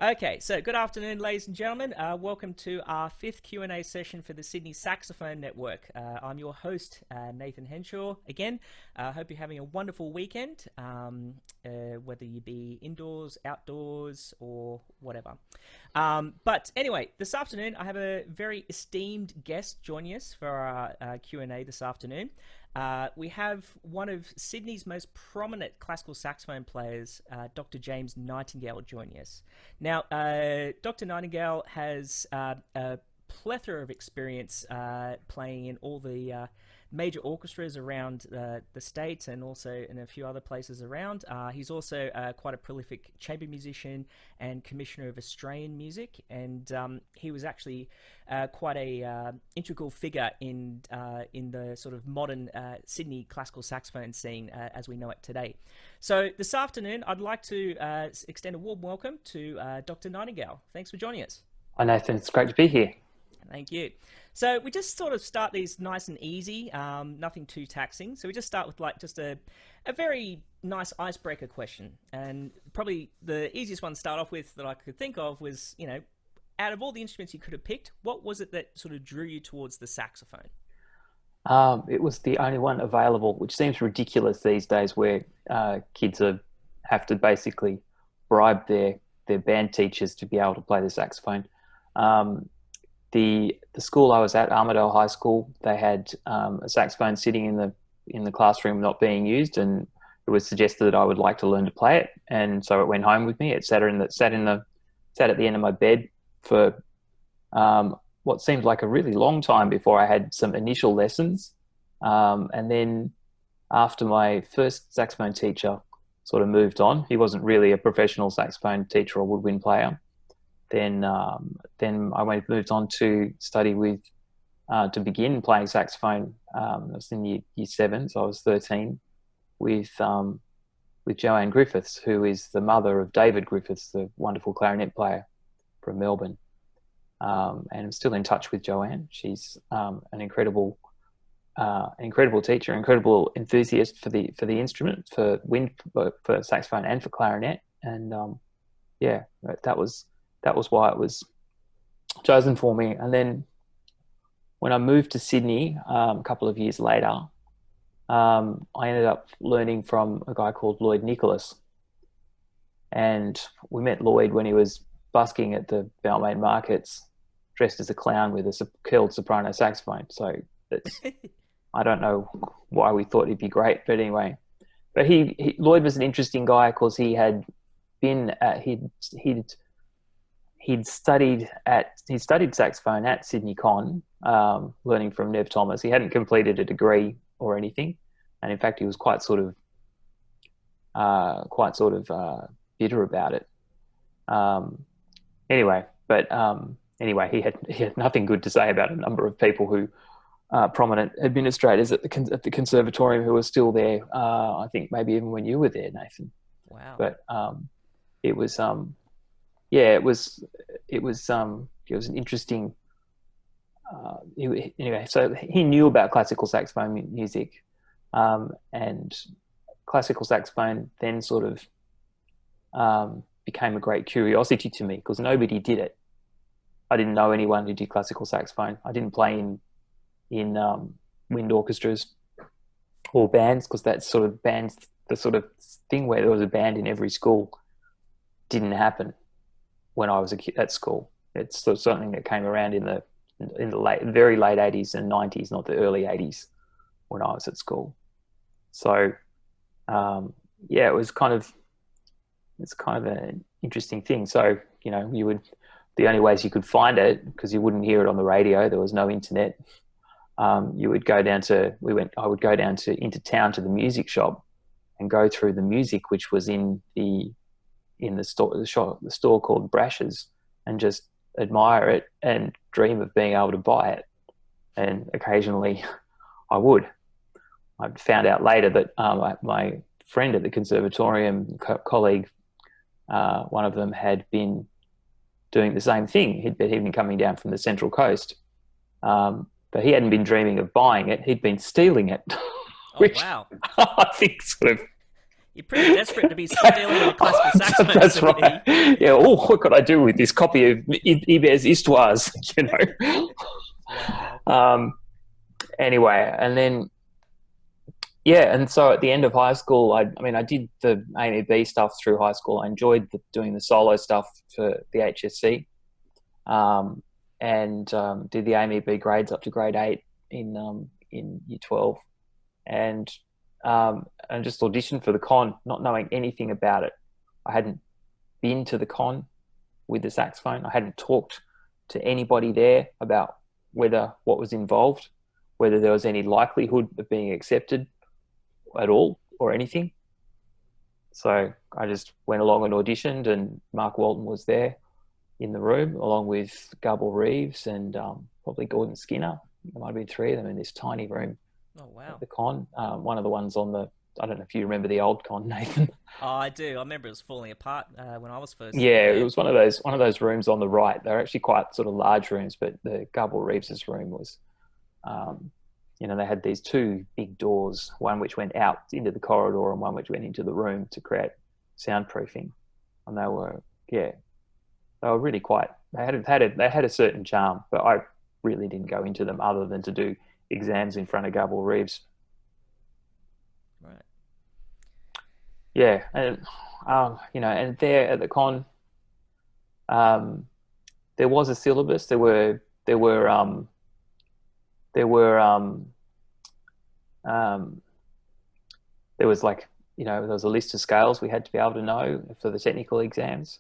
Okay, so good afternoon, ladies and gentlemen. Welcome to our fifth Q&A session for the Sydney Saxophone Network. I'm your host, Nathan Henshaw. Again, I hope you're having a wonderful weekend, whether you be indoors, outdoors, or whatever. But anyway, this afternoon, I have a very esteemed guest joining us for our Q&A this afternoon. We have one of Sydney's most prominent classical saxophone players, Dr. James Nightingale, joining us. Now, Dr. Nightingale has a plethora of experience playing in all the major orchestras around the States and also in a few other places around. He's also quite a prolific chamber musician and commissioner of Australian music, and he was actually quite a integral figure in the sort of modern Sydney classical saxophone scene as we know it today. So this afternoon, I'd like to extend a warm welcome to Dr. Nightingale. Thanks for joining us. Hi Nathan, it's great to be here. Thank you. So we just sort of start these nice and easy, nothing too taxing. So we just start with like just a very nice icebreaker question. And probably the easiest one to start off with that I could think of was, out of all the instruments you could have picked, what was it that sort of drew you towards the saxophone? It was the only one available, which seems ridiculous these days, where kids have to basically bribe their band teachers to be able to play the saxophone. The school I was at, Armidale High School, they had a saxophone sitting in the classroom not being used, and it was suggested that I would like to learn to play it, and so it went home with me. It sat at the end of my bed for what seemed like a really long time before I had some initial lessons, and then after my first saxophone teacher sort of moved on, he wasn't really a professional saxophone teacher or woodwind player. Then I moved on to study to begin playing saxophone. I was in year 7, so I was 13, with Joanne Griffiths, who is the mother of David Griffiths, the wonderful clarinet player from Melbourne. And I'm still in touch with Joanne. She's an incredible teacher, incredible enthusiast for the instrument, for saxophone and for clarinet. And that was why it was chosen for me. And then when I moved to Sydney a couple of years later, I ended up learning from a guy called Lloyd Nicholas. And we met Lloyd when he was busking at the Balmain markets, dressed as a clown with a curled soprano saxophone. So I don't know why we thought he'd be great, but anyway. But Lloyd was an interesting guy because he had been he'd studied saxophone at Sydney Con, learning from Nev Thomas. He hadn't completed a degree or anything, and in fact, he was quite sort of bitter about it. Anyway, he had nothing good to say about a number of people who prominent administrators at the conservatorium who were still there. I think maybe even when you were there, Nathan. Wow. But it was it was an interesting. Anyway, so he knew about classical saxophone music, and classical saxophone then sort of became a great curiosity to me because nobody did it. I didn't know anyone who did classical saxophone. I didn't play in wind orchestras or bands because that sort of bands, the sort of thing where there was a band in every school, didn't happen when I was a kid at school. It's sort of something that came around in the very late 80s and 90s, not the early 80s when I was at school. So it's kind of an interesting thing. So the only ways you could find it, because you wouldn't hear it on the radio, there was no internet. You would go down to I would go down into town to the music shop and go through the music which was in the store called Brash's, and just admire it and dream of being able to buy it. And occasionally I would. I found out later that my friend at the conservatorium, colleague, one of them had been doing the same thing. He'd been coming down from the Central Coast, but he hadn't been dreaming of buying it. He'd been stealing it, Oh, which wow. I think sort of You're pretty desperate to be stealing the classical saxophone. That's right. Yeah. Oh, what could I do with this copy of Ibers Histoire? You know. Wow. Anyway, and then yeah, and so at the end of high school, I mean, I did the AMEB stuff through high school. I enjoyed doing the solo stuff for the HSC, and did the AMEB grades up to grade 8 in year 12, and just auditioned for the con, not knowing anything about it. I hadn't been to the con with the saxophone. I hadn't talked to anybody there about what was involved, whether there was any likelihood of being accepted at all or anything. So I just went along and auditioned, and Mark Walton was there in the room along with Gabble Reeves and probably Gordon Skinner. There might have been 3 of them in this tiny room. Oh, wow. At the con. One of the ones on the, I don't know if you remember the old con, Nathan. Oh, I do. I remember it was falling apart when I was first. Yeah, it was one of those rooms on the right. They're actually quite sort of large rooms, but the Gabble Reeves's room was, they had these 2 big doors, one which went out into the corridor and one which went into the room to create soundproofing. And they were really quite. They had a certain charm, but I really didn't go into them other than to do exams in front of Gabble Reeves. Right. Yeah, and and there at the con, there was a syllabus. There was like, there was a list of scales we had to be able to know for the technical exams.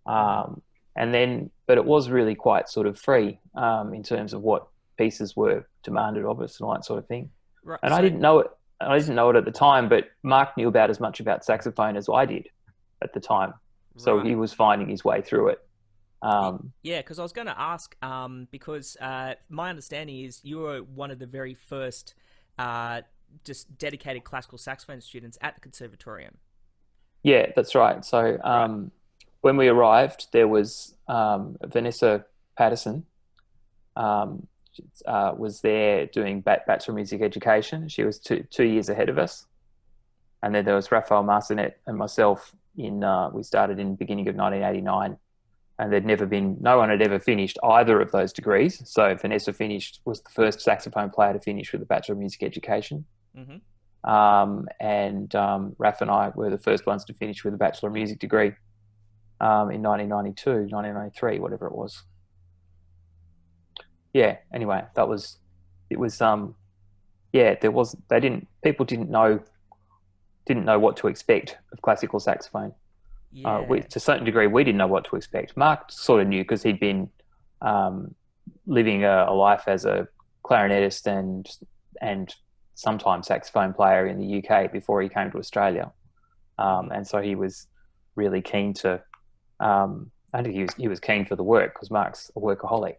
But it was really quite sort of free in terms of what pieces were demanded of us and all that sort of thing. Right. And I didn't know it. I didn't know it at the time, but Mark knew about as much about saxophone as I did at the time. So he was finding his way through it. Yeah, because I was going to ask, because my understanding is you were one of the very first just dedicated classical saxophone students at the Conservatorium. Yeah, that's right. So when we arrived, there was Vanessa Patterson was there doing Bachelor of Music Education. She was two years ahead of us. And then there was Raphael Marcinet and myself. We started in the beginning of 1989. And no one had ever finished either of those degrees. So Vanessa was the first saxophone player to finish with a Bachelor of Music Education. Mm-hmm. Raph and I were the first ones to finish with a Bachelor of Music degree in 1992, 1993, whatever it was. Yeah, anyway, people didn't know what to expect of classical saxophone. Yeah. To a certain degree, we didn't know what to expect. Mark sort of knew because he'd been living a life as a clarinetist and sometimes saxophone player in the UK before he came to Australia. And so he was really keen to, I think he was keen for the work because Mark's a workaholic.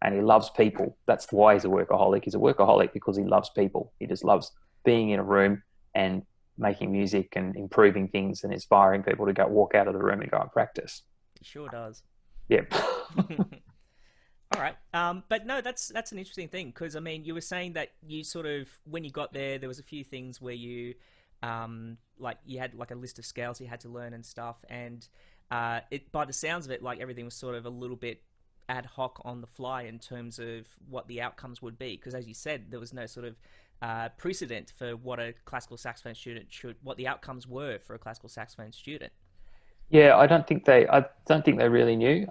And he loves people. That's why he's a workaholic. He's a workaholic because he loves people. He just loves being in a room and making music and improving things and inspiring people to walk out of the room and go and practice. He sure does. Yep. All right. But no, that's an interesting thing because, I mean, you were saying that you sort of, when you got there was a few things where you, you had like a list of scales you had to learn and stuff. And by the sounds of it, like everything was sort of a little bit ad hoc on the fly in terms of what the outcomes would be. Because as you said, there was no sort of precedent for what a classical saxophone student what the outcomes were for a classical saxophone student. Yeah, I don't think they really knew.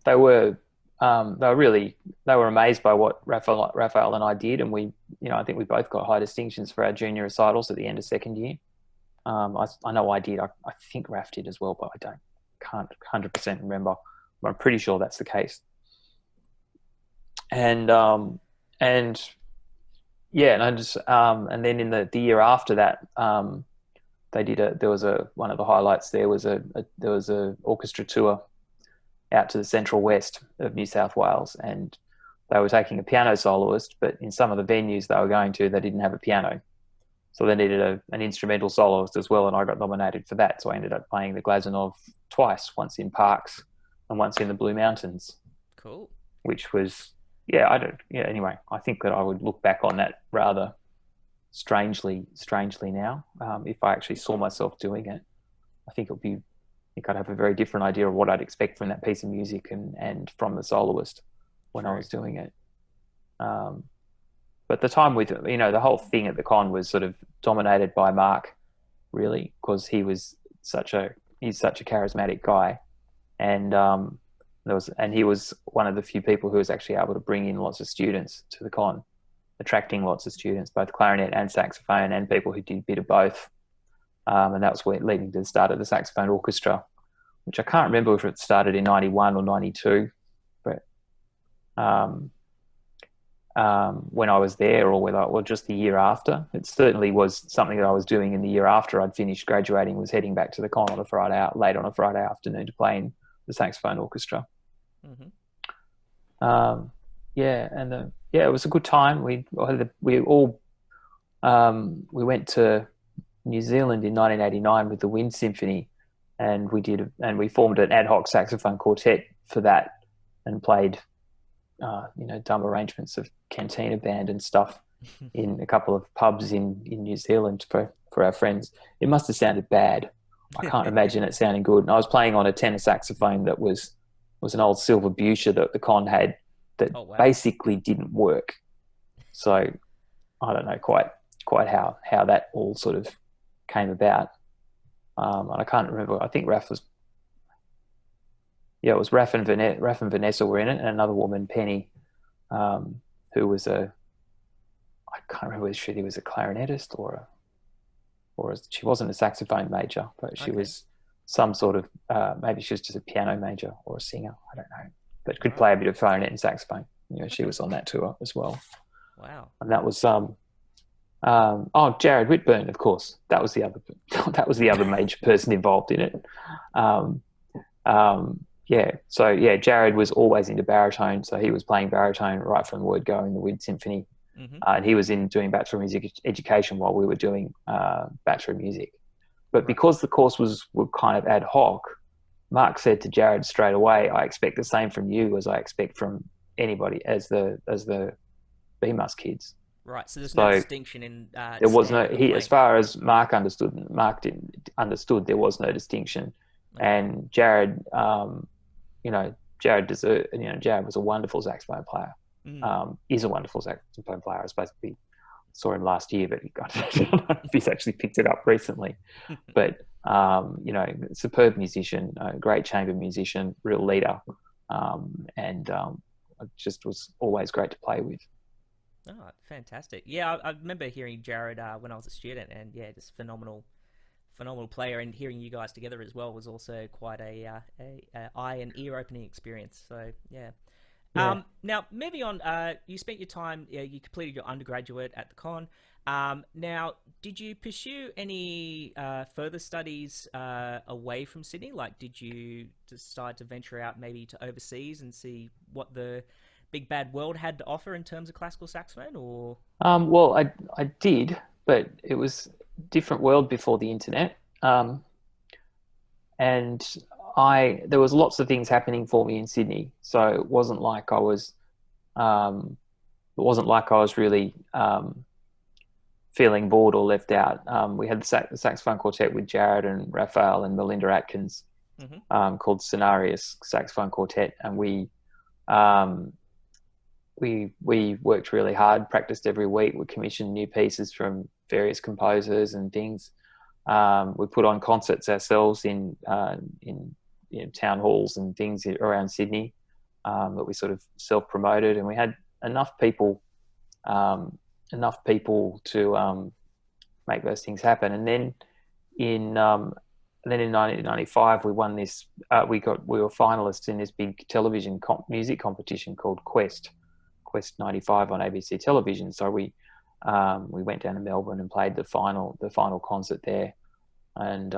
They were amazed by what Raphael and I did, and I think we both got high distinctions for our junior recitals at the end of second year. I know I did. I think Raph did as well, but I can't 100% remember. But I'm pretty sure that's the case. And yeah, and then in the year after that, one of the highlights there was a orchestra tour out to the central west of New South Wales, and they were taking a piano soloist, but in some of the venues they were going to, they didn't have a piano, so they needed an instrumental soloist as well, and I got nominated for that. So I ended up playing the Glazunov twice, once in Parkes and once in the Blue Mountains. Cool. Which was anyway, I think that I would look back on that rather strangely now. If I actually saw myself doing it, I think I'd have a very different idea of what I'd expect from that piece of music and from the soloist when I was doing it. But the time with, the whole thing at the con was sort of dominated by Mark, really, because he's such a charismatic guy, and he was one of the few people who was actually able to bring in lots of students to the con, attracting lots of students, both clarinet and saxophone, and people who did a bit of both. And that was leading to the start of the saxophone orchestra, which I can't remember if it started in 91 or 92, but when I was there, or just the year after. It certainly was something that I was doing in the year after I'd finished graduating, was heading back to the con on a late on a Friday afternoon to play in the saxophone orchestra. Mm-hmm. It was a good time. We went to New Zealand in 1989 with the Wind Symphony, and we formed an ad hoc saxophone quartet for that, and played dumb arrangements of Cantina Band and stuff in a couple of pubs in New Zealand for our friends. It must have sounded bad. I can't imagine it sounding good. And I was playing on a tenor saxophone that was an old silver Bucher that the con had that basically didn't work. So I don't know quite how that all sort of came about. And I can't remember. I think Raph was... Yeah, it was Raph and Vanessa were in it, and another woman, Penny, who was I can't remember whether she was a clarinetist or she wasn't a saxophone major, but she was some sort of, maybe she was just a piano major or a singer, I don't know, but could play a bit of clarinet and saxophone. She was on that tour as well. Wow. And that was Jared Whitburne, of course. That was the other major person involved in it. Jared was always into baritone, so he was playing baritone right from the word go in the Wind Symphony. Mm-hmm. And he was doing Bachelor of Music Education while we were doing Bachelor of Music. But because the course were kind of ad hoc, Mark said to Jared straight away, I expect the same from you as I expect from anybody as the BMus kids. Right, so there's no distinction in... there was no... as far as Mark understood, there was no distinction. Okay. And Jared... Jared was a wonderful saxophone player. Is a wonderful saxophone player. I suppose we saw him last year, but I don't know if he's actually picked it up recently. But superb musician, great chamber musician, real leader, and just was always great to play with. Oh, fantastic! Yeah, I remember hearing Jared when I was a student, and just phenomenal player, and hearing you guys together as well was also quite a eye and ear opening experience. So yeah. Now moving on, you spent your time, you completed your undergraduate at the con. Now, did you pursue any further studies away from Sydney? Like, did you decide to venture out maybe to overseas and see what the big bad world had to offer in terms of classical saxophone? Or well, I did, but it was a different world before the internet, and there was lots of things happening for me in Sydney, so it wasn't like I was really feeling bored or left out. We had the saxophone quartet with Jared and Raphael and Melinda Atkins, called Senarius Saxophone Quartet, and we worked really hard, practiced every week. We commissioned new pieces from various composers and things. We put on concerts ourselves in town halls and things around Sydney that we sort of self-promoted, and we had enough people to make those things happen. And then in 1995 we won this. We were finalists in this big television music competition called Quest 95 on ABC television. So we went down to Melbourne and played the final concert there, and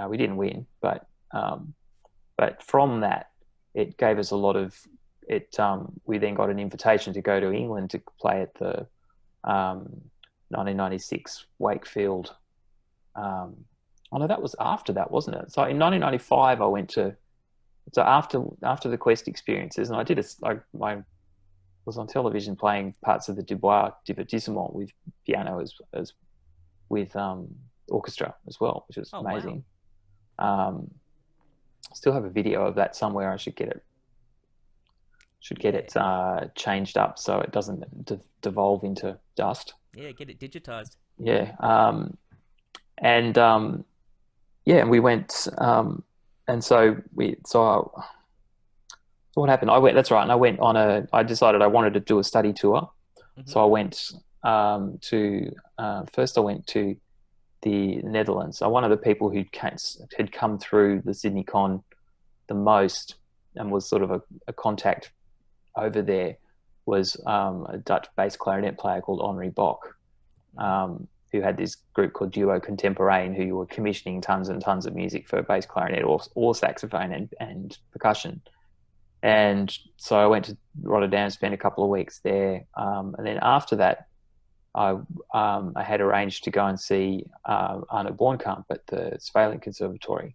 we didn't win, but from that, it gave us a lot of it. We then got an invitation to go to England to play at the 1996 Wakefield. Oh no, that was after that, wasn't it? So in 1995, I went to. So after the Quest experiences, and I did my was on television playing parts of the Dubois Divertissement with piano as with orchestra as well, which was amazing. Wow. Still have a video of that somewhere. I should get it. Changed up so it doesn't devolve into dust. Yeah, get it digitized. Yeah, and we went, and so what happened? I went. That's right. And I decided I wanted to do a study tour, so I went first I went to the Netherlands. So one of the people who had come through the Sydney Con the most and was sort of a contact over there was a Dutch bass clarinet player called Henri Bock, who had this group called Duo Contemporain, who were commissioning tons and tons of music for bass clarinet or saxophone and percussion. And so I went to Rotterdam, spent a couple of weeks there, and then after that, I had arranged to go and see Arno Bornkamp at the Sydney Conservatorium.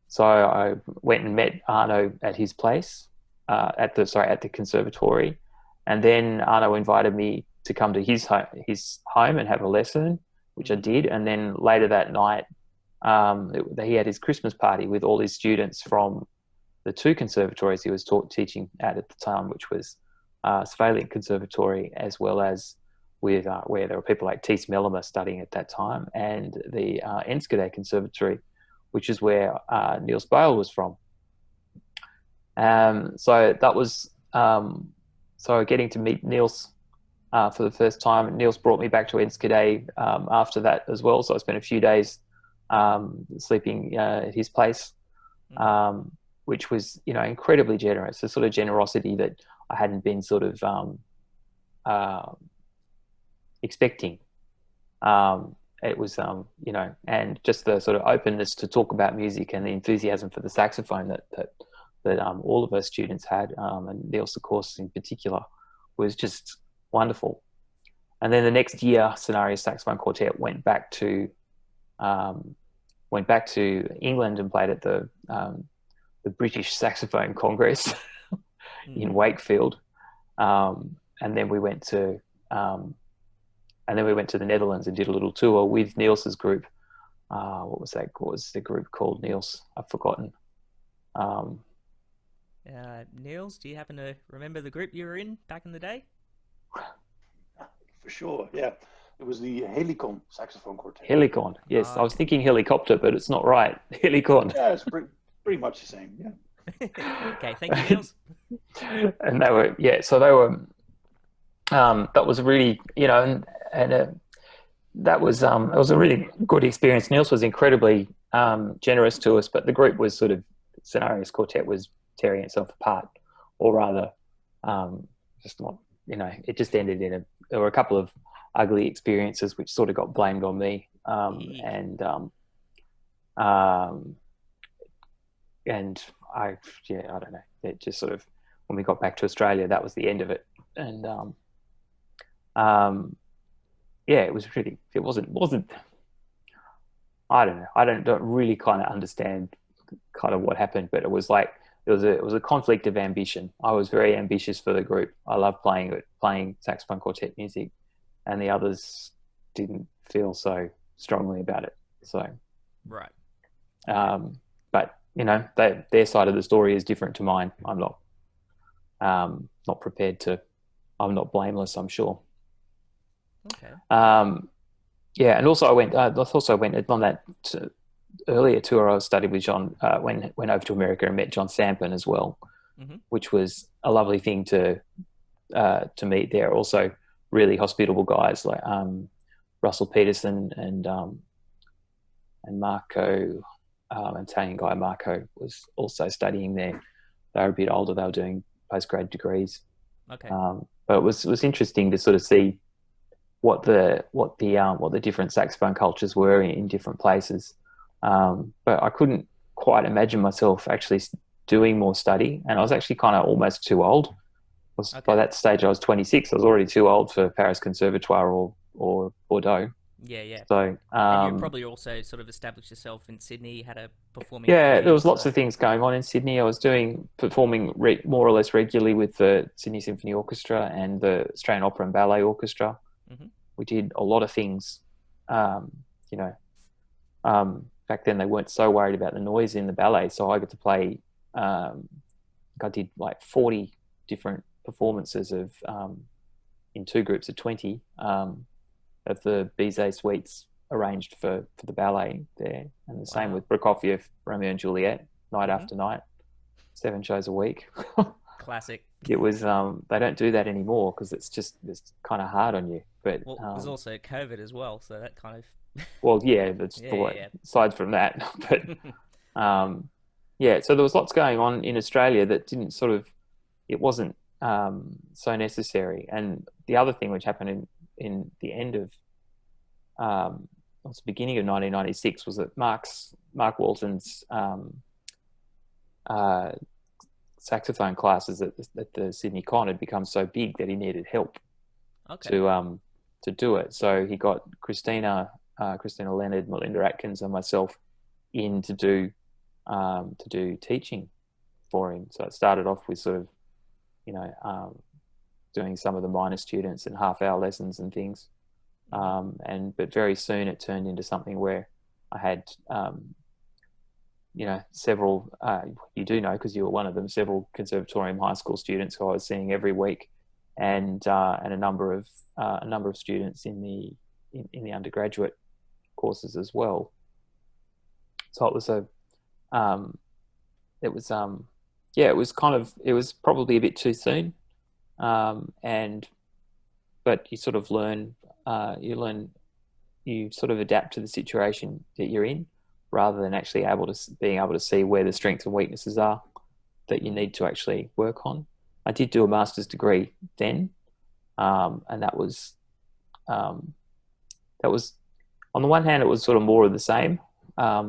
So I went and met Arno at his place, at the conservatory, and then Arno invited me to come to his home and have a lesson, which I did. And then later that night, he had his Christmas party with all his students from the two conservatories he was teaching at the time, which was Sydney Conservatory, as well as with where there were people like Thies Mellema studying at that time, and the Enschede Conservatory, which is where Niels Bale was from. So that was so getting to meet Niels for the first time. Niels brought me back to Enschede after that as well. So I spent a few days sleeping at his place, which was, incredibly generous. The sort of generosity that I hadn't been sort of expecting. It was, and just the sort of openness to talk about music and the enthusiasm for the saxophone that all of our students had, and Niels, of course, in particular, was just wonderful. And then the next year, Senarius Saxophone Quartet went back to England and played at the British Saxophone Congress in Wakefield, and then we went to the Netherlands and did a little tour with Niels's group. What was the group called, Niels? I've forgotten. Niels, do you happen to remember the group you were in back in the day? For sure, yeah. It was the Helicon Saxophone Quartet. Helicon, yes. I was thinking helicopter, but it's not right. Helicon. Yeah, it's pretty much the same, yeah. Okay, thank you, Niels. And they were, that was really, that was it was a really good experience. Niels was incredibly generous to us, but the group was sort of, Senarius Quartet was tearing itself apart, or rather, just not, it just ended in there were a couple of ugly experiences which sort of got blamed on me, and I don't know. It just sort of, when we got back to Australia, that was the end of it. And it was really, it wasn't. I don't know. I don't really kind of understand kind of what happened, but it was like it was a conflict of ambition. I was very ambitious for the group. I loved playing saxophone quartet music, and the others didn't feel so strongly about it. So, right. But their side of the story is different to mine. I'm not prepared to. I'm not blameless, I'm sure. Okay. And also I went on that earlier tour. I studied with John. Went over to America and met John Sampen as well, which was a lovely thing to meet there. Also, really hospitable guys like Russell Peterson and Marco. Italian guy Marco was also studying there. They were a bit older. They were doing postgrad degrees. Okay. But it was interesting to sort of see what the different saxophone cultures were in different places. But I couldn't quite imagine myself actually doing more study, and I was actually kind of almost too old. By that stage, I was 26. I was already too old for Paris Conservatoire or Bordeaux. Yeah, yeah. So, And you probably also sort of established yourself in Sydney, had a performing yeah, there career. was lots of things going on in Sydney. I was performing more or less regularly with the Sydney Symphony Orchestra and the Australian Opera and Ballet Orchestra. Mm-hmm. We did a lot of things. You know, back then they weren't so worried about the noise in the ballet, so I got to play. I did like 40 different performances of in two groups of 20 of the Bizet suites arranged for the ballet there, and the same with Prokofiev, Romeo and Juliet, night after night, 7 shows a week. Classic. It was they don't do that anymore because it's kind of hard on you. But well, there's also COVID as well, so that kind of well, yeah, that's aside from that. But yeah, so there was lots going on in Australia that didn't it wasn't so necessary. And the other thing which happened in the end of it was the beginning of 1996 was that Mark Walton's saxophone classes at the Sydney Con had become so big that he needed help to do it. So he got Christina Leonard, Melinda Atkins, and myself in to do teaching for him. So it started off with sort of, doing some of the minor students and half-hour lessons and things. But very soon it turned into something where I had, several, you do know because you were one of them, several Conservatorium high school students who I was seeing every week, and a number of students in the undergraduate courses as well. So it was it was probably a bit too soon, but you sort of learn, you sort of adapt to the situation that you're in, rather than actually being able to see where the strengths and weaknesses are that you need to actually work on. I did do a master's degree then, and that was on the one hand it was sort of more of the same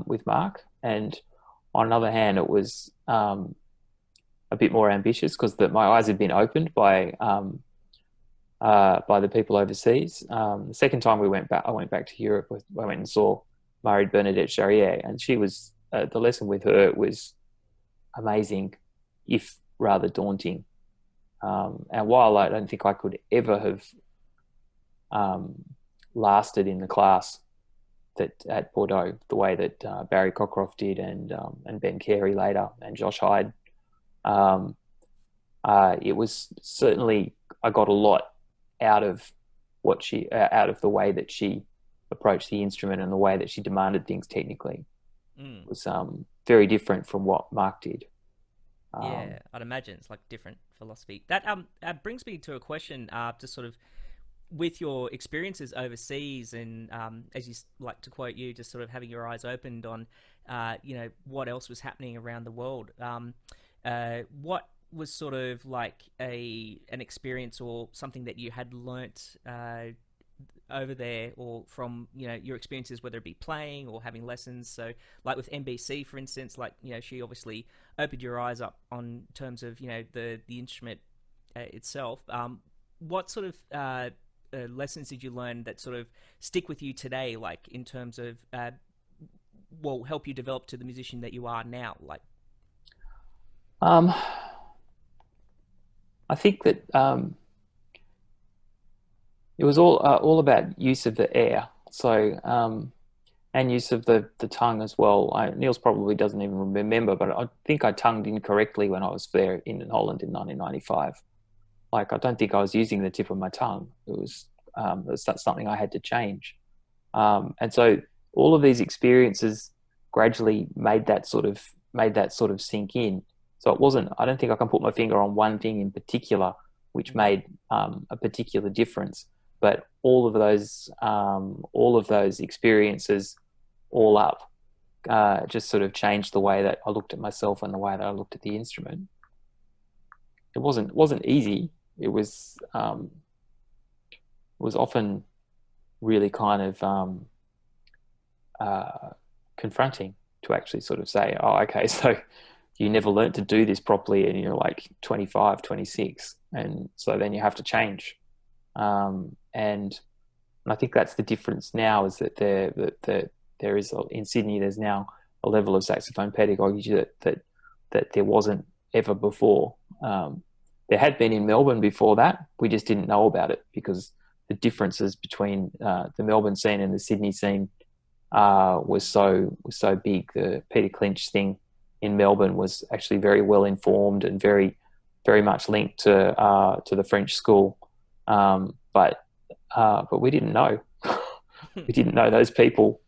with Mark, and on another hand it was a bit more ambitious because my eyes had been opened by the people overseas. The second time I went back to Europe. I went and saw Marie-Bernadette Charrière, and she was the lesson with her was amazing, if rather daunting. And while I don't think I could ever have lasted in the class at Bordeaux the way that Barry Cockcroft did, and Ben Carey later, and Josh Hyde, it was certainly, I got a lot out of out of the way that she approached the instrument and the way that she demanded things technically. It was very different from what Mark did. Yeah, I'd imagine it's like different philosophy. That brings me to a question, just sort of with your experiences overseas, and as you like to quote, you just sort of having your eyes opened on, what else was happening around the world. What was sort of like an experience or something that you had learnt over there, or from your experiences, whether it be playing or having lessons? So like with MBC, for instance, like she obviously opened your eyes up on terms of the instrument itself. What sort of lessons did you learn that sort of stick with you today, like in terms of help you develop to the musician that you are now? Like I think that it was all about use of the air, so and use of the tongue as well. Niels probably doesn't even remember, but I think I tongued incorrectly when I was there in Holland in 1995. Like, I don't think I was using the tip of my tongue. It was that's something I had to change, and so all of these experiences gradually made that sort of sink in. So it wasn't, I don't think I can put my finger on one thing in particular which made a particular difference, but all of those experiences all up just sort of changed the way that I looked at myself and the way that I looked at the instrument. It wasn't easy. It was often really kind of confronting to actually sort of say, oh, okay, so you never learned to do this properly and you're like 25, 26. And so then you have to change. And And I think that's the difference now, is that there is, in Sydney, there's now a level of saxophone pedagogy that there wasn't ever before. There had been in Melbourne before that. We just didn't know about it because the differences between the Melbourne scene and the Sydney scene was so big. The Peter Clinch thing in Melbourne was actually very well informed and very much linked to the French school, but we didn't know. We didn't know those people.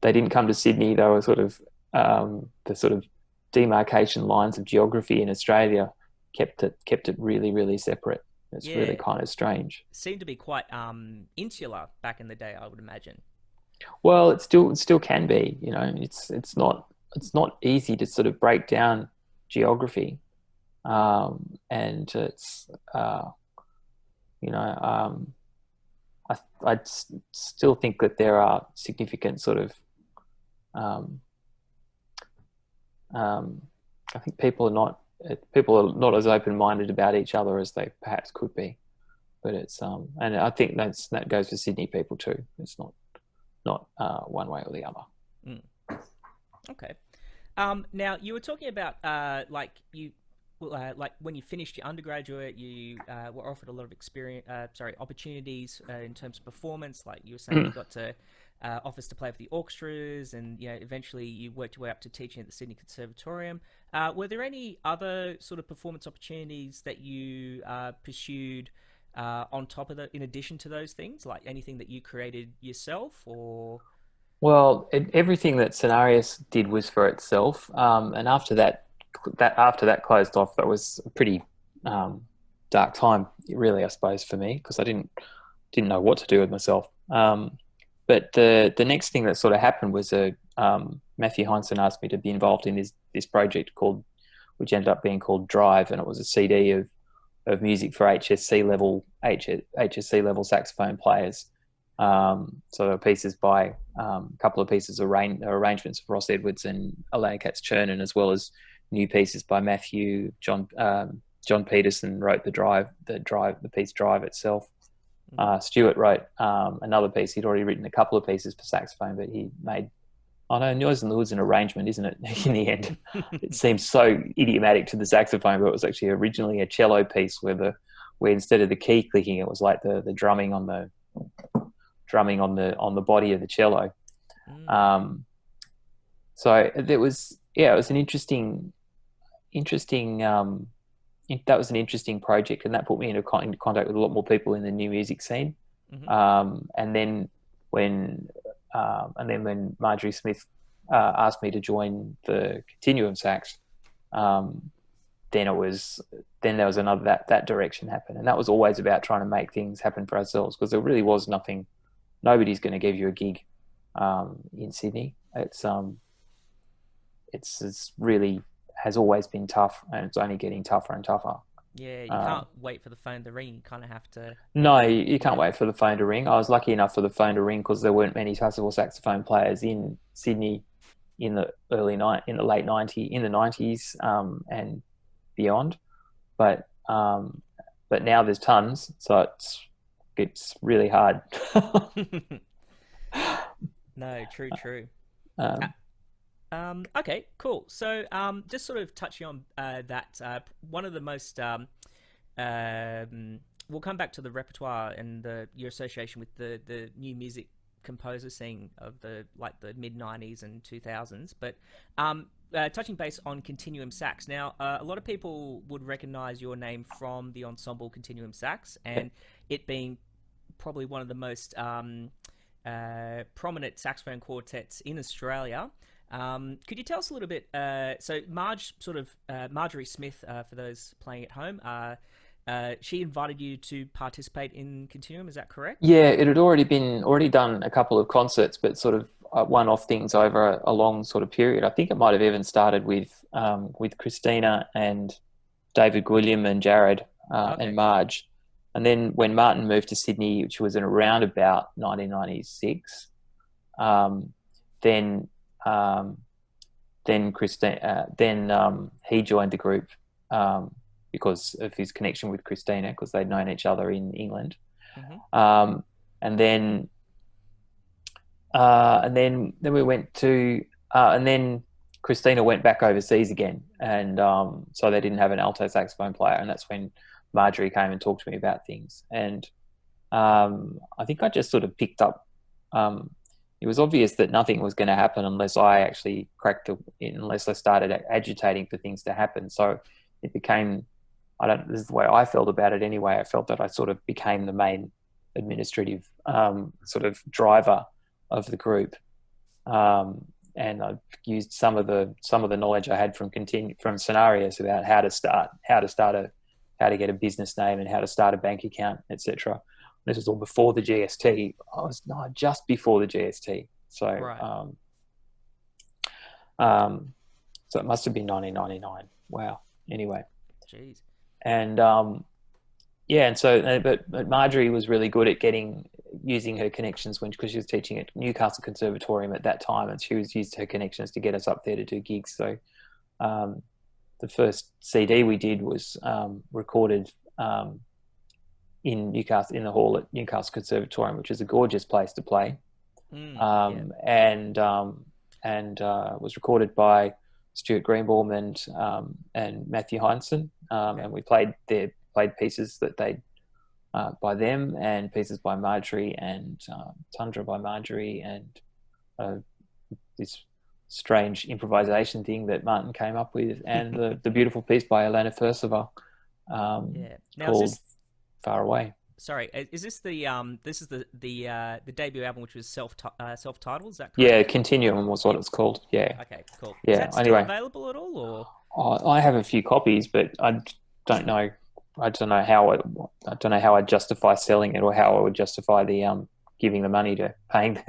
They didn't come to Sydney. They were sort of the sort of demarcation lines of geography in Australia kept it really, really separate. It's really kind of strange. It seemed to be quite insular back in the day, I would imagine. Well, it still can be. You know, it's not easy to sort of break down geography, and it's you know, I still think that there are significant sort of I think people are not as open-minded about each other as they perhaps could be, but it's and I think that goes for Sydney people too. It's not one way or the other. Mm. Okay. Now you were talking about like when you finished your undergraduate, you were offered a lot of opportunities in terms of performance. Like you were saying, you got to offers to play with the orchestras, and eventually you worked your way up to teaching at the Sydney Conservatorium. Were there any other sort of performance opportunities that you pursued on top of that, in addition to those things, like anything that you created yourself, or? Well, everything that Senarius did was for itself, and after that closed off, that was a pretty dark time, really, I suppose, for me, because I didn't know what to do with myself. But the next thing that sort of happened was Matthew Heinsohn asked me to be involved in this project which ended up being called Drive, and it was a CD of music for HSC level saxophone players. So there were pieces by a couple of pieces of arrangements of Ross Edwards and Elena Katz-Chernin, as well as new pieces by Matthew. John Peterson wrote the piece Drive itself. Stuart wrote another piece. He'd already written a couple of pieces for saxophone, but he made, Noise in the Hood's an arrangement, isn't it? In the end, it seems so idiomatic to the saxophone, but it was actually originally a cello piece where instead of the key clicking, it was like the drumming on the body of the cello. So it was an interesting that was an interesting project, and that put me into contact with a lot more people in the new music scene. And then when Marjorie Smith asked me to join the Continuum Sax, then there was another that direction happened, and that was always about trying to make things happen for ourselves, because there really was nothing. Nobody's going to give you a gig in Sydney. It's really has always been tough, and it's only getting tougher and tougher. Yeah, you can't wait for the phone to ring. You kind of have to. No, you can't wait for the phone to ring. I was lucky enough for the phone to ring because there weren't many classical saxophone players in Sydney in the late 90s and beyond. But now there's tons, so it's really hard. No, true. Okay, cool. So just sort of touching on that, one of the most we'll come back to the repertoire and your association with the new music composer scene of the mid-90s and 2000s, but touching base on Continuum Sax. Now, a lot of people would recognize your name from the ensemble Continuum Sax, and it being probably one of the most prominent saxophone quartets in Australia. Could you tell us a little bit? So Marjorie Smith, for those playing at home, she invited you to participate in Continuum. Is that correct? Yeah, it had already done a couple of concerts, but sort of one-off things over a long sort of period. I think it might have even started with Christina and David William and Jared and Marge. And then when Martin moved to Sydney, which was in around about 1996, then he joined the group because of his connection with Christina, because they'd known each other in England. And then and then we went to, and then Christina went back overseas again, and so they didn't have an alto saxophone player, and that's when Marjorie came and talked to me about things. And I think I just sort of picked up. It was obvious that nothing was going to happen unless I actually unless I started agitating for things to happen. So it became, this is the way I felt about it anyway. I felt that I sort of became the main administrative sort of driver of the group, and I used some of the knowledge I had from Senarius about how to get a business name and how to start a bank account, etc. This was all before the GST. Just before the GST. So, right. So it must have been 1999. Wow. Anyway. Jeez. And and so, but Marjorie was really good at using her connections because she was teaching at Newcastle Conservatorium at that time, and she used her connections to get us up there to do gigs. So, the first CD we did was recorded in Newcastle, in the hall at Newcastle Conservatorium, which is a gorgeous place to play. And was recorded by Stuart Greenbaum and Matthew Heinsohn, and we played pieces that they by them, and pieces by Marjorie, and Tundra by Marjorie, and this strange improvisation thing that Martin came up with, and the beautiful piece by Elena Fursover called Far Away. Sorry, is this the debut album, which was self-titled? Is that correct? Yeah, Continuum was what it's called. Yeah. Okay, cool. Yeah. Is that still available at all, or? I have a few copies, but I don't know. I don't know how I'd justify selling it, or how I would justify the giving the money to paying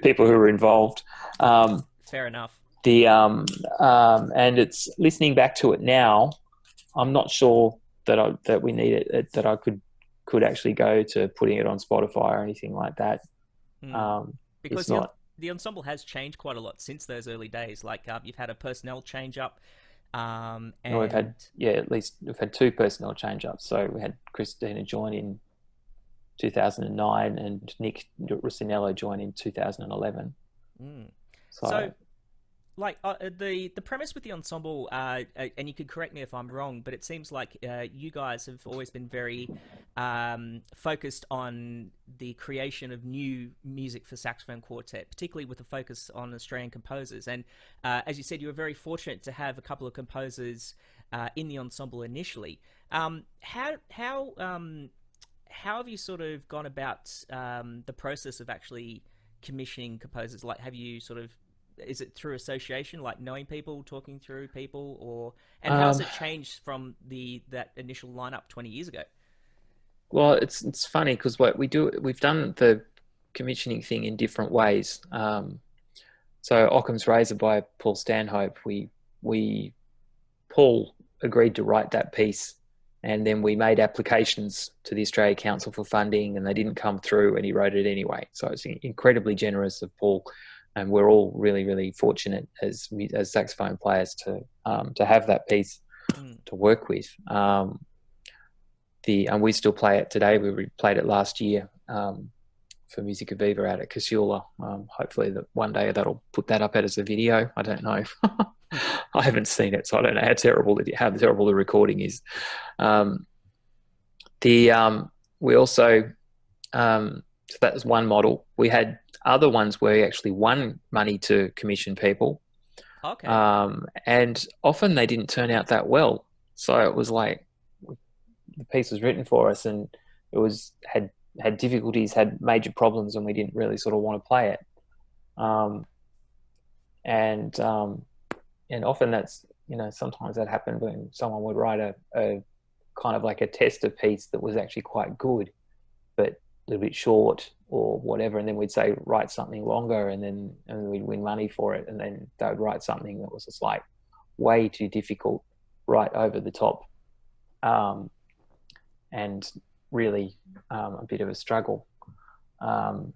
people who were involved. Fair enough. And it's listening back to it now. I'm not sure that we need it, that I could actually go to putting it on Spotify or anything like that. Because the ensemble has changed quite a lot since those early days. Like you've had a personnel change up. And we've had we've had 2 personnel change ups. So we had Christina join in 2009 and Nick Russinello join in 2011. So like the premise with the ensemble, and you could correct me if I'm wrong, but it seems like you guys have always been very focused on the creation of new music for saxophone quartet, particularly with a focus on Australian composers. And as you said, you were very fortunate to have a couple of composers in the ensemble initially. How have you sort of gone about the process of actually commissioning composers? Like, have you sort of, is it through association, like knowing people, talking through people, or how has it changed from that initial lineup 20 years ago? Well, it's funny because we've done the commissioning thing in different ways. So Occam's Razor by Paul Stanhope, Paul agreed to write that piece, and then we made applications to the Australia Council for funding, and they didn't come through, and he wrote it anyway. So it's incredibly generous of Paul, and we're all really, really fortunate as saxophone players to have that piece to work with. And we still play it today. We played it last year for Musica Viva out at Casula. Hopefully that one day that'll put that up as a video. I don't know. I haven't seen it, so I don't know how terrible the recording is. We also so that was one model. We had other ones where we actually won money to commission people. Okay. And often they didn't turn out that well. So it was like the piece was written for us, and it had difficulties, had major problems, and we didn't really sort of want to play it. And often that's, sometimes that happened when someone would write a kind of like a tester piece that was actually quite good, but a little bit short or whatever. And then we'd say, write something longer, and we'd win money for it. And then they would write something that was just like way too difficult, right over the top. And really a bit of a struggle. And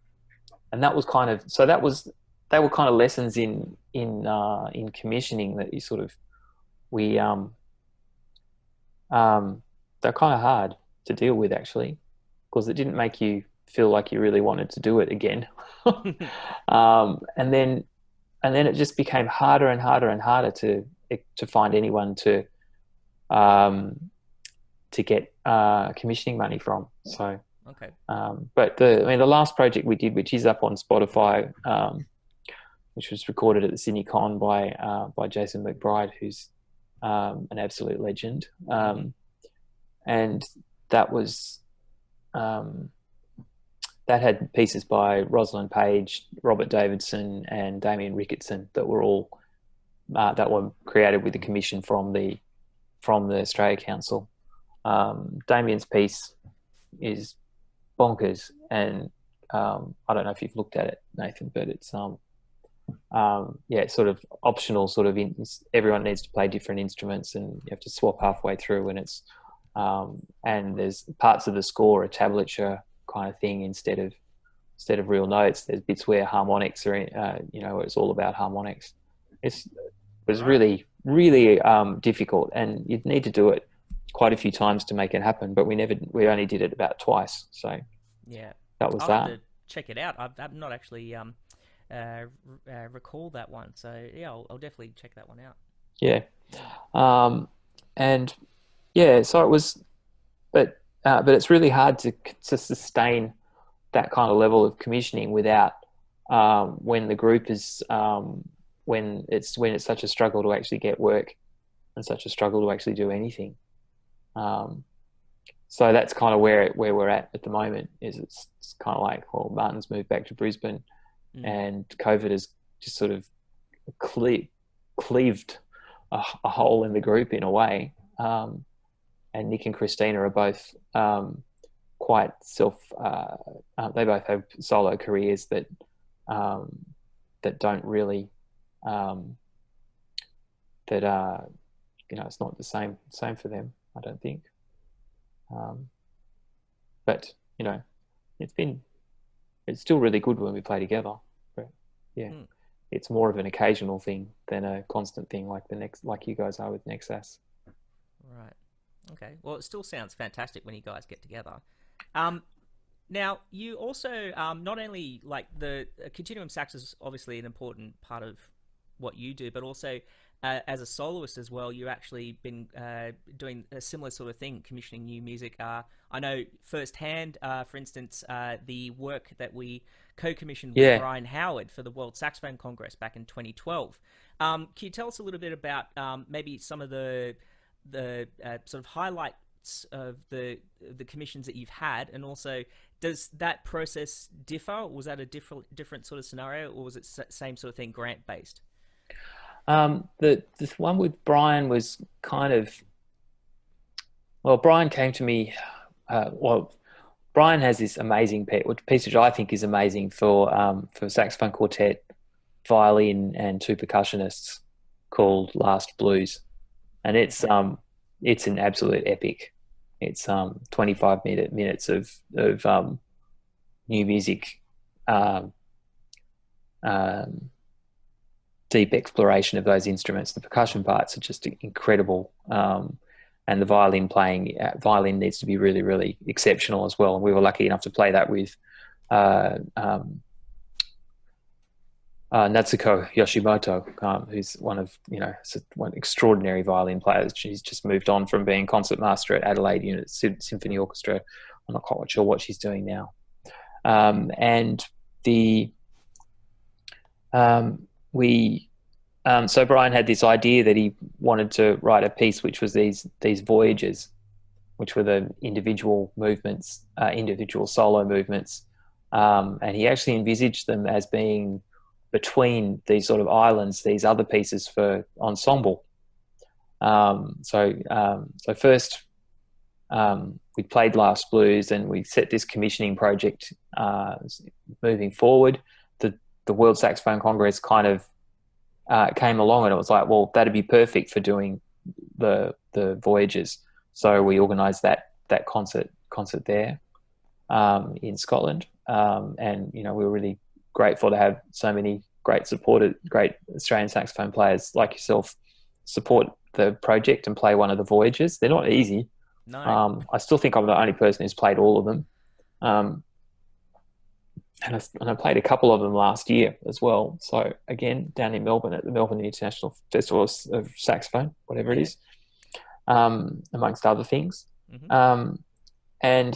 that was kind of, so they were kind of lessons in commissioning that you sort of, they're kind of hard to deal with actually, because it didn't make you feel like you really wanted to do it again. And then it just became harder and harder and harder to find anyone to get commissioning money from. So, okay. But the last project we did, which is up on Spotify, which was recorded at the Sydney Con by Jason McBride, who's an absolute legend, and that was that had pieces by Rosalind Page, Robert Davidson, and Damien Ricketson that were all that were created with the commission from the Australia Council. Damien's piece is bonkers, and I don't know if you've looked at it, Nathan, but it's it's sort of optional. Sort of everyone needs to play different instruments, and you have to swap halfway through. And it's and there's parts of the score, a tablature kind of thing, instead of real notes. There's bits where harmonics are, it's all about harmonics. It was really, really difficult, and you'd need to do it quite a few times to make it happen. But we only did it about twice. So yeah, that was I'll that. have to check it out. I've not actually recall that one. So yeah, I'll definitely check that one out. Yeah, and yeah, so it was, but it's really hard to sustain that kind of level of commissioning without when the group is when it's such a struggle to actually get work and such a struggle to actually do anything. So that's kind of where we're at the moment. Is it's kind of like, well, Martin's moved back to Brisbane, and COVID has just sort of cleaved a hole in the group in a way. And Nick and Christina are both quite they both have solo careers that don't really it's not the same for them, I don't think. But it's still really good when we play together. But yeah, it's more of an occasional thing than a constant thing like you guys are with Nexus. Right. Okay. Well, it still sounds fantastic when you guys get together. Now, you also not only like the Continuum Sax is obviously an important part of what you do, but also as a soloist as well, you've actually been doing a similar sort of thing, commissioning new music. I know firsthand, for instance, the work that we co-commissioned with Brian Howard for the World Saxophone Congress back in 2012. Can you tell us a little bit about maybe some of the sort of highlights of the commissions that you've had, and also does that process differ? Was that a different sort of scenario, or was it same sort of thing, grant based? The one with Brian was kind of, well, Brian came to me. Brian has this amazing piece which I think is amazing for saxophone quartet, violin, and two percussionists, called Last Blues. And it's an absolute epic. It's 25 minutes of new music, deep exploration of those instruments. The percussion parts are just incredible, and the violin needs to be really, really exceptional as well. And we were lucky enough to play that with Natsuko Yoshimoto, who's one extraordinary violin players. She's just moved on from being concertmaster at Adelaide Unit Symphony Orchestra. I'm not quite sure what she's doing now. So Brian had this idea that he wanted to write a piece which was these voyages, which were the individual movements, individual solo movements, and he actually envisaged them as being between these sort of islands, these other pieces for ensemble. So first we played Last Blues, and we set this commissioning project moving forward. The World Saxophone Congress kind of came along, and it was like, well, that'd be perfect for doing the voyages. So we organised that concert there in Scotland, and we were really grateful to have so many great Australian saxophone players like yourself support the project and play one of the voyages. They're not easy. No. I still think I'm the only person who's played all of them. and I played a couple of them last year as well. So again, down in Melbourne at the Melbourne International Festival of Saxophone, whatever it is, amongst other things. Mm-hmm. And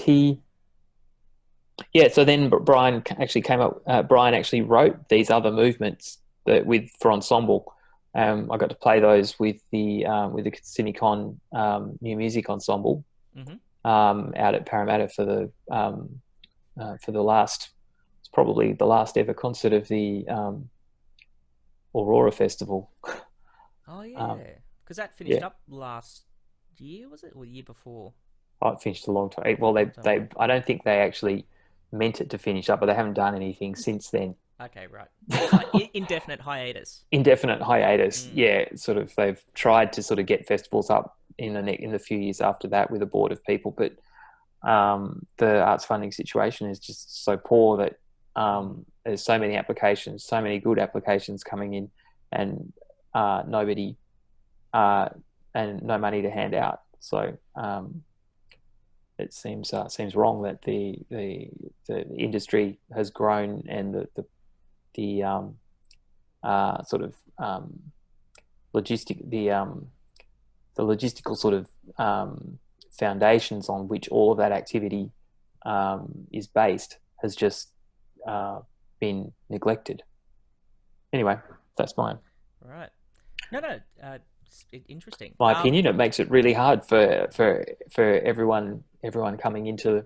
so then Brian actually came up. Brian actually wrote these other movements for ensemble. I got to play those with the Sydney Con New Music Ensemble out at Parramatta for the last. It's probably the last ever concert of the Aurora Festival. Oh yeah, because that finished up last year, was it, or the year before? Oh, it finished a long time. Well, they I don't think they actually meant it to finish up, but they haven't done anything since then. Okay, right. It's like indefinite hiatus. Indefinite hiatus. Yeah, sort of. They've tried to sort of get festivals up in the few years after that with a board of people, but the arts funding situation is just so poor that there's so many applications, so many good applications coming in, and nobody and no money to hand out. So it seems wrong that the industry has grown and the sort of the logistical sort of foundations on which all of that activity is based has just been neglected. Anyway, that's mine. Right. No. Interesting. My opinion. It makes it really hard for everyone coming into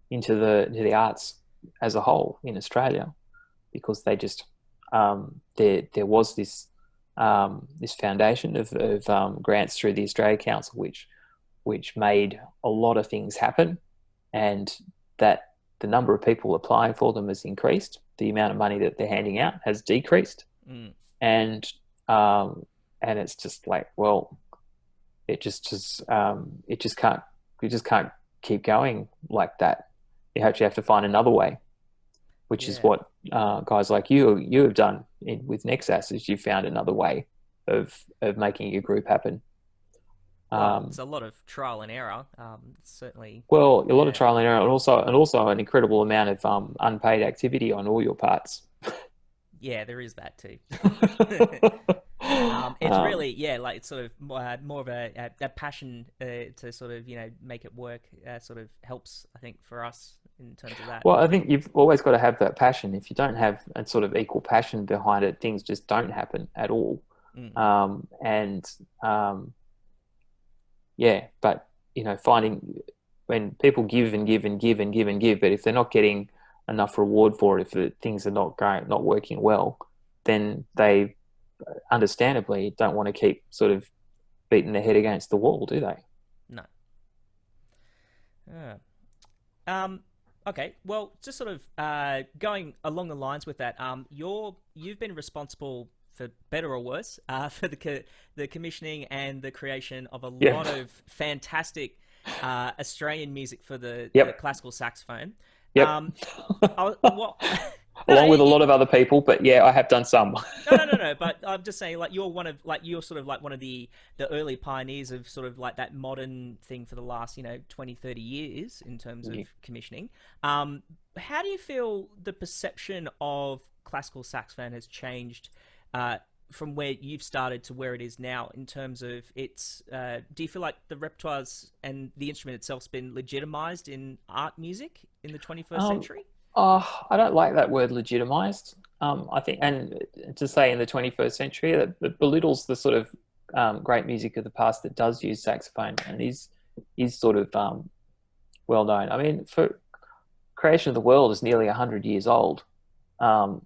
the arts as a whole in Australia, because they just there was this foundation of grants through the Australia Council which made a lot of things happen, and that the number of people applying for them has increased. The amount of money that they're handing out has decreased, and it's just like, well, it just can't keep going like that. You actually have to find another way, which is what guys like you have done with Nexas. Is you found another way of making your group happen. It's a lot of trial and error, certainly. Well, a lot of trial and error, and also an incredible amount of unpaid activity on all your parts. Yeah, there is that too. It's really, like it's sort of more of a passion to sort of, make it work. Sort of helps, I think, for us in terms of that. Well, I think you've always got to have that passion. If you don't have a sort of equal passion behind it, things just don't happen at all. But finding when people give and give and give and give and give, but if they're not getting enough reward for it, if things are not working well, then they understandably don't want to keep sort of beating their head against the wall, do they? No. Okay. Well, just sort of going along the lines with that, you've been responsible, for better or worse, for the commissioning and the creation of a lot of fantastic Australian music for the classical saxophone. Yep. Along with a lot of other people, but I have done some. No. But I'm just saying, like, you're sort of like one of the early pioneers of sort of like that modern thing for the last 20, 30 years in terms of commissioning. How do you feel the perception of classical saxophone has changed from where you've started to where it is now in terms of its? Do you feel like the repertoires and the instrument itself's been legitimized in art music in the 21st century? I don't like that word legitimized. I think, and to say in the 21st century, that belittles the sort of great music of the past that does use saxophone and is sort of well known. I mean, for creation of the world is nearly 100 years old, and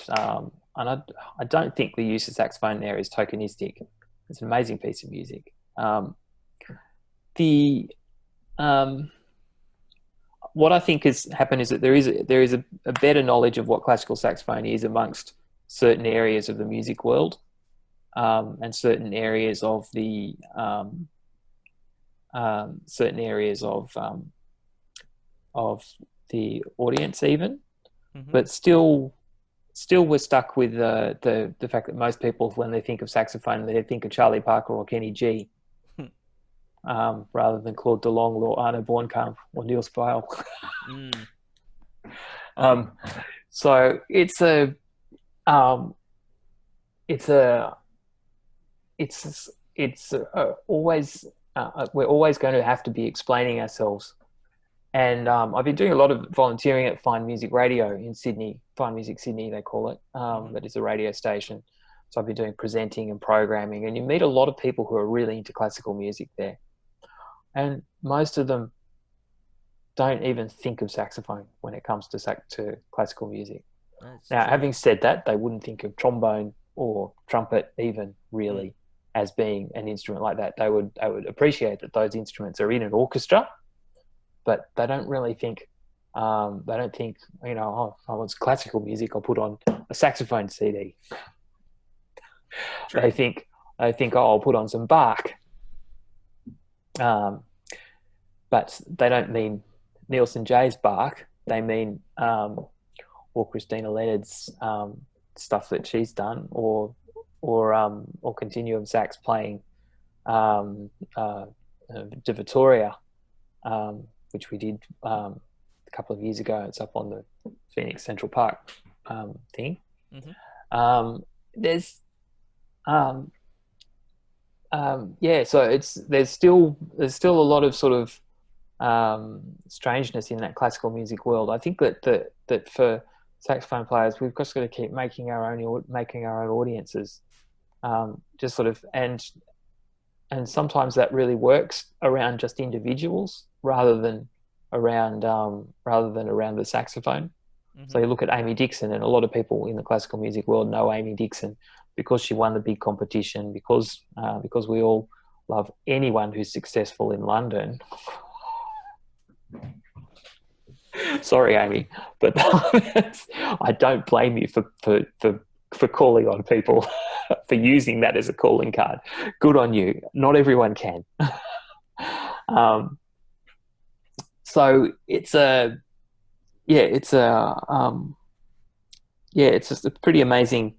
I don't think the use of saxophone there is tokenistic. It's an amazing piece of music. What I think has happened is that there is a better knowledge of what classical saxophone is amongst certain areas of the music world, and certain areas of the audience even, but still we're stuck with the fact that most people, when they think of saxophone, they think of Charlie Parker or Kenny G. Rather than Claude DeLong or Arno Bornkamp or Neil Spile. So it's a it's a it's always we're always going to have to be explaining ourselves. And I've been doing a lot of volunteering at Fine Music Radio in Sydney, Fine Music Sydney, they call it. That is a radio station. So I've been doing presenting and programming, and you meet a lot of people who are really into classical music there. And most of them don't even think of saxophone when it comes to classical music. Now, having said that, they wouldn't think of trombone or trumpet even really as being an instrument like that. They would appreciate that those instruments are in an orchestra, but they don't really think, they don't think, oh, it's classical music, I'll put on a saxophone CD. True. They think, oh, I'll put on some Bach. But they don't mean Nielsen J's Bach. They mean or Christina Leonard's stuff that she's done, or Continuum Sax playing De Vittoria, which we did a couple of years ago. It's up on the Phoenix Central Park thing. Mm-hmm. There's so there's still a lot of sort of strangeness in that classical music world. I think that for saxophone players, we've just got to keep making our own audiences, just sort of, and sometimes that really works around just individuals rather than around the saxophone. Mm-hmm. So you look at Amy Dixon, and a lot of people in the classical music world know Amy Dixon because she won the big competition, because we all love anyone who's successful in London. Sorry, Amy, but I don't blame you for calling on people for using that as a calling card. Good on you. Not everyone can. So it's just a pretty amazing.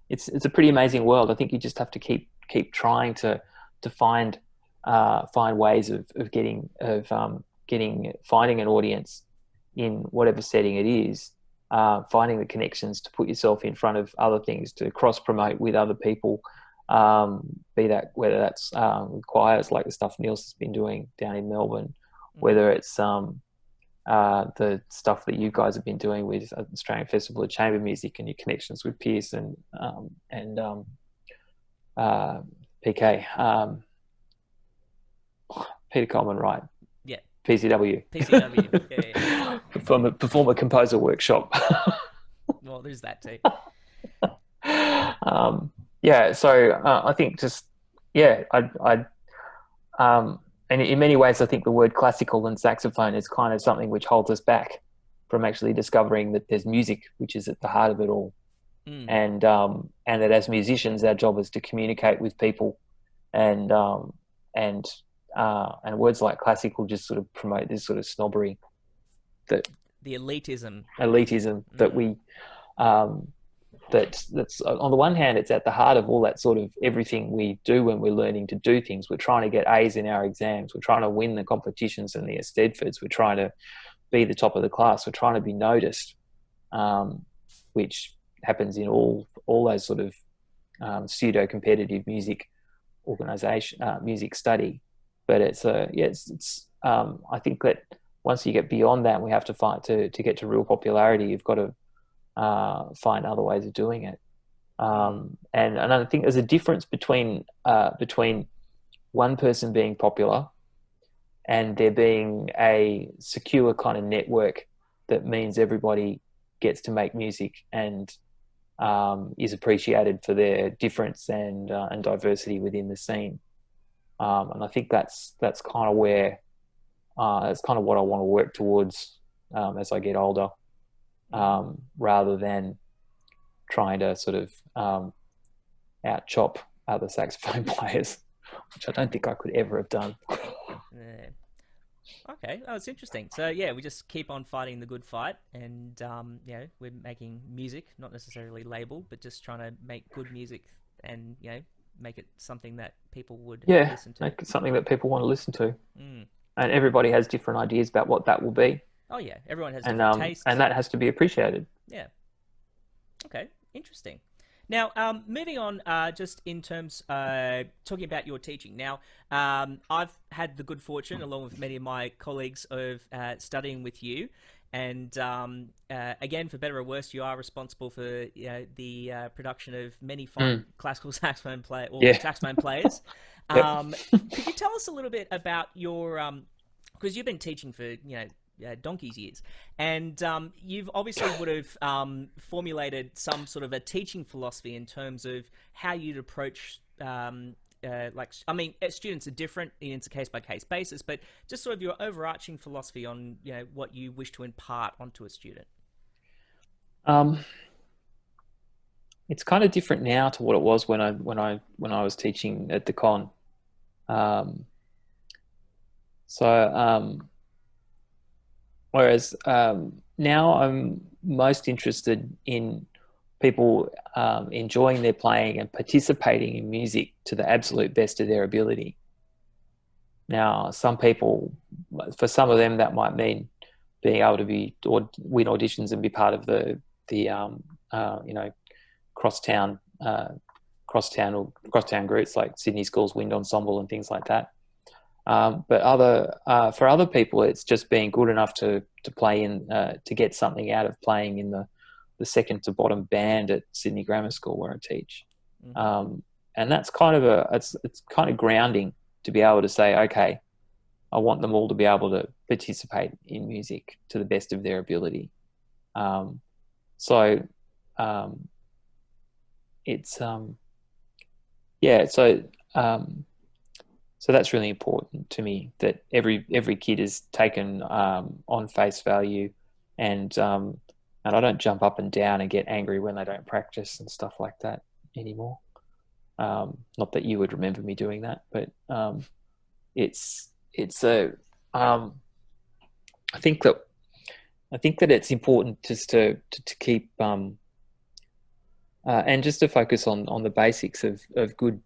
It's a pretty amazing world. I think you just have to keep trying to find ways of finding an audience in whatever setting it is, finding the connections to put yourself in front of other things, to cross promote with other people, whether that's choirs like the stuff Niels has been doing down in Melbourne, whether it's the stuff that you guys have been doing with Australian Festival of Chamber Music and your connections with Pierce and PK, Peter Coleman, right? Yeah. PCW. Yeah. Performer Composer Workshop. Well, there's that too. So I think just, and in many ways, I think the word classical and saxophone is kind of something which holds us back from actually discovering that there's music, which is at the heart of it all. And that as musicians, our job is to communicate with people, and words like classical just sort of promote this sort of snobbery, that the elitism that we that's on the one hand, it's at the heart of all that sort of everything we do when we're learning to do things. We're trying to get A's in our exams. We're trying to win the competitions and the Eisteddfods. We're trying to be the top of the class. We're trying to be noticed, which happens in all those sort of pseudo-competitive music organization, music study. But it's I think that once you get beyond that, we have to fight to get to real popularity. You've got to find other ways of doing it. And I think there's a difference between one person being popular and there being a secure kind of network that means everybody gets to make music and is appreciated for their difference and diversity within the scene. And I think that's kind of where that's kind of what I want to work towards as I get older, rather than trying to sort of out-chop other saxophone players, which I don't think I could ever have done. Yeah. Okay, that was interesting. So yeah, we just keep on fighting the good fight, and we're making music, not necessarily labeled, but just trying to make good music, and make it something that people would listen to. Make it something that people want to listen to. And everybody has different ideas about what that will be. Oh yeah, everyone has different tastes. and that has to be appreciated. Yeah. Okay, interesting. Now, moving on, just in terms talking about your teaching. Now, I've had the good fortune, along with many of my colleagues, of studying with you. And again, for better or worse, you are responsible for the production of many fine classical saxophone saxophone players. Could you tell us a little bit about your because you've been teaching for donkey's years, and you've obviously would have formulated some sort of a teaching philosophy in terms of how you'd approach students are different, it's a case-by-case basis, but just sort of your overarching philosophy on what you wish to impart onto a student. It's kind of different now to what it was when I was teaching at the con. Whereas now I'm most interested in people enjoying their playing and participating in music to the absolute best of their ability. Now, some people, for some of them, that might mean being able to win auditions and be part of the crosstown groups like Sydney Schools Wind Ensemble and things like that. But for other people, it's just being good enough to play in to get something out of playing in the second to bottom band at Sydney Grammar School where I teach. And that's kind of it's kind of grounding to be able to say, okay, I want them all to be able to participate in music to the best of their ability. So that's really important to me, that every kid is taken on face value, and I don't jump up and down and get angry when they don't practice and stuff like that anymore. Not that you would remember me doing that, but I think that it's important just to keep and just to focus on the basics of good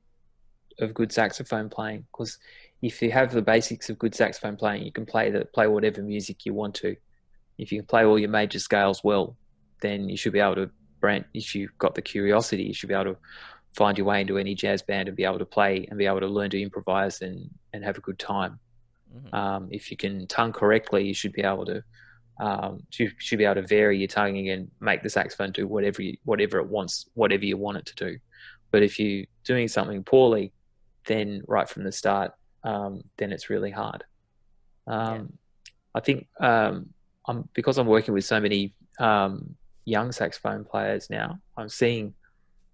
saxophone playing, because if you have the basics of good saxophone playing, you can play whatever music you want to. If you can play all your major scales well, then you should be able to if you've got the curiosity, you should be able to find your way into any jazz band and be able to play and be able to learn to improvise and have a good time. If you can tongue correctly, you should be able to vary your tonguing and make the saxophone do whatever it wants, whatever you want it to do. But if you're doing something poorly, then right from the start, then it's really hard. I think because I'm working with so many young saxophone players now, I'm seeing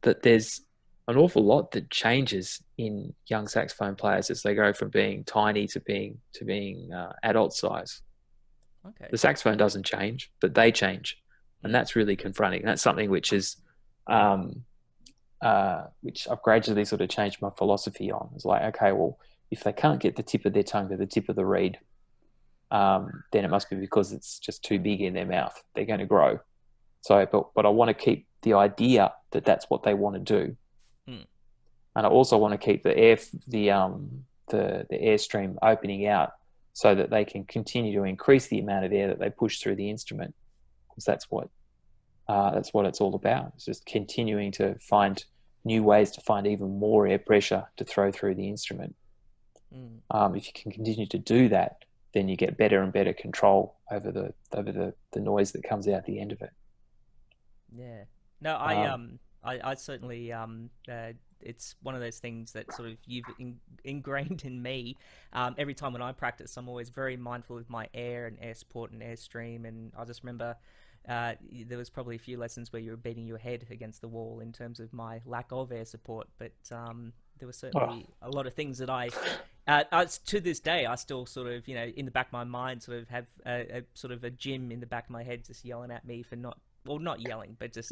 that there's an awful lot that changes in young saxophone players as they go from being tiny to being adult size. Okay. The saxophone doesn't change, but they change, and that's really confronting. That's something which is which I've gradually sort of changed my philosophy on. It's like, okay, well, if they can't get the tip of their tongue to the tip of the reed, then it must be because it's just too big in their mouth. They're going to grow. So, but I want to keep the idea that that's what they want to do, and I also want to keep the airstream opening out so that they can continue to increase the amount of air that they push through the instrument, because that's what it's all about. It's just continuing to find new ways to find even more air pressure to throw through the instrument. If you can continue to do that, then you get better and better control over the noise that comes out the end of it. Yeah. No, I certainly it's one of those things that sort of you've ingrained in me. Every time when I practice, I'm always very mindful of my air and air support and airstream. And I just remember there was probably a few lessons where you were beating your head against the wall in terms of my lack of air support. But there was certainly a lot of things that I to this day, I still sort of, in the back of my mind, sort of have a sort of a Jim in the back of my head just yelling at me for not yelling, but just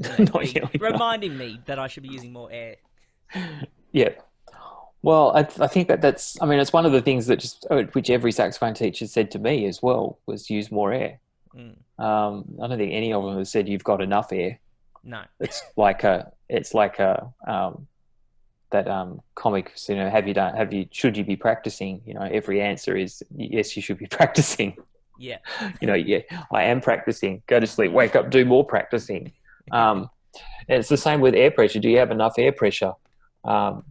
reminding me that I should be using more air. Yeah. Well, I think that's, it's one of the things which every saxophone teacher said to me as well, was use more air. I don't think any of them have said you've got enough air. No. It's like that comic, should you be practicing? Every answer is yes, you should be practicing. Yeah. Yeah, I am practicing. Go to sleep, wake up, do more practicing. And it's the same with air pressure. Do you have enough air pressure? No.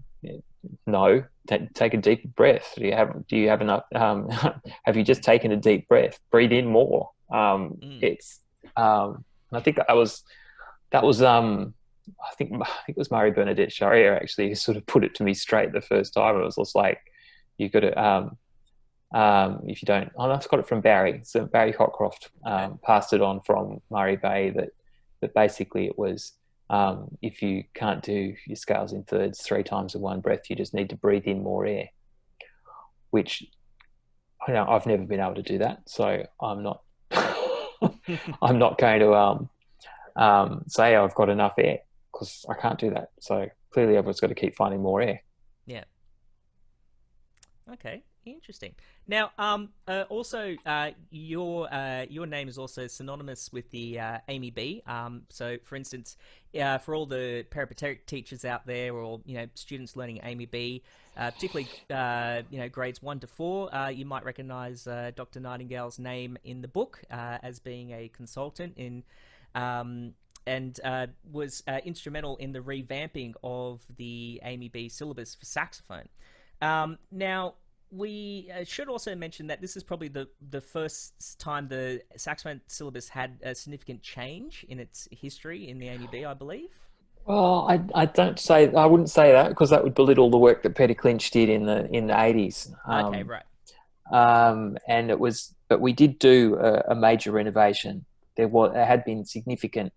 Take a deep breath. Do you have enough? Have you just taken a deep breath? Breathe in more. It's. I think that was. I think it was Marie Bernadette Sharia actually who sort of put it to me straight the first time. It was just like, you've got to. If you don't, I've got it from Barry. So Barry Cockcroft passed it on from Murray Bay that basically it was, if you can't do your scales in thirds 3 times in one breath, you just need to breathe in more air, which I've never been able to do that. So I'm not, I'm not going to say I've got enough air, because I can't do that. So clearly everyone's got to keep finding more air. Yeah. Okay. Interesting. Now, also, your name is also synonymous with the AMEB. So, for instance, for all the peripatetic teachers out there, or students learning AMEB, particularly grades 1 to 4, you might recognise Dr. Nightingale's name in the book as being a consultant in. And was instrumental in the revamping of the AMEB syllabus for saxophone. Now, we should also mention that this is probably the first time the saxophone syllabus had a significant change in its history in the AMEB, I believe. Well, I wouldn't say that, because that would belittle the work that Peter Clinch did in the 80s. Okay, right. And but we did do a major renovation. There had been significant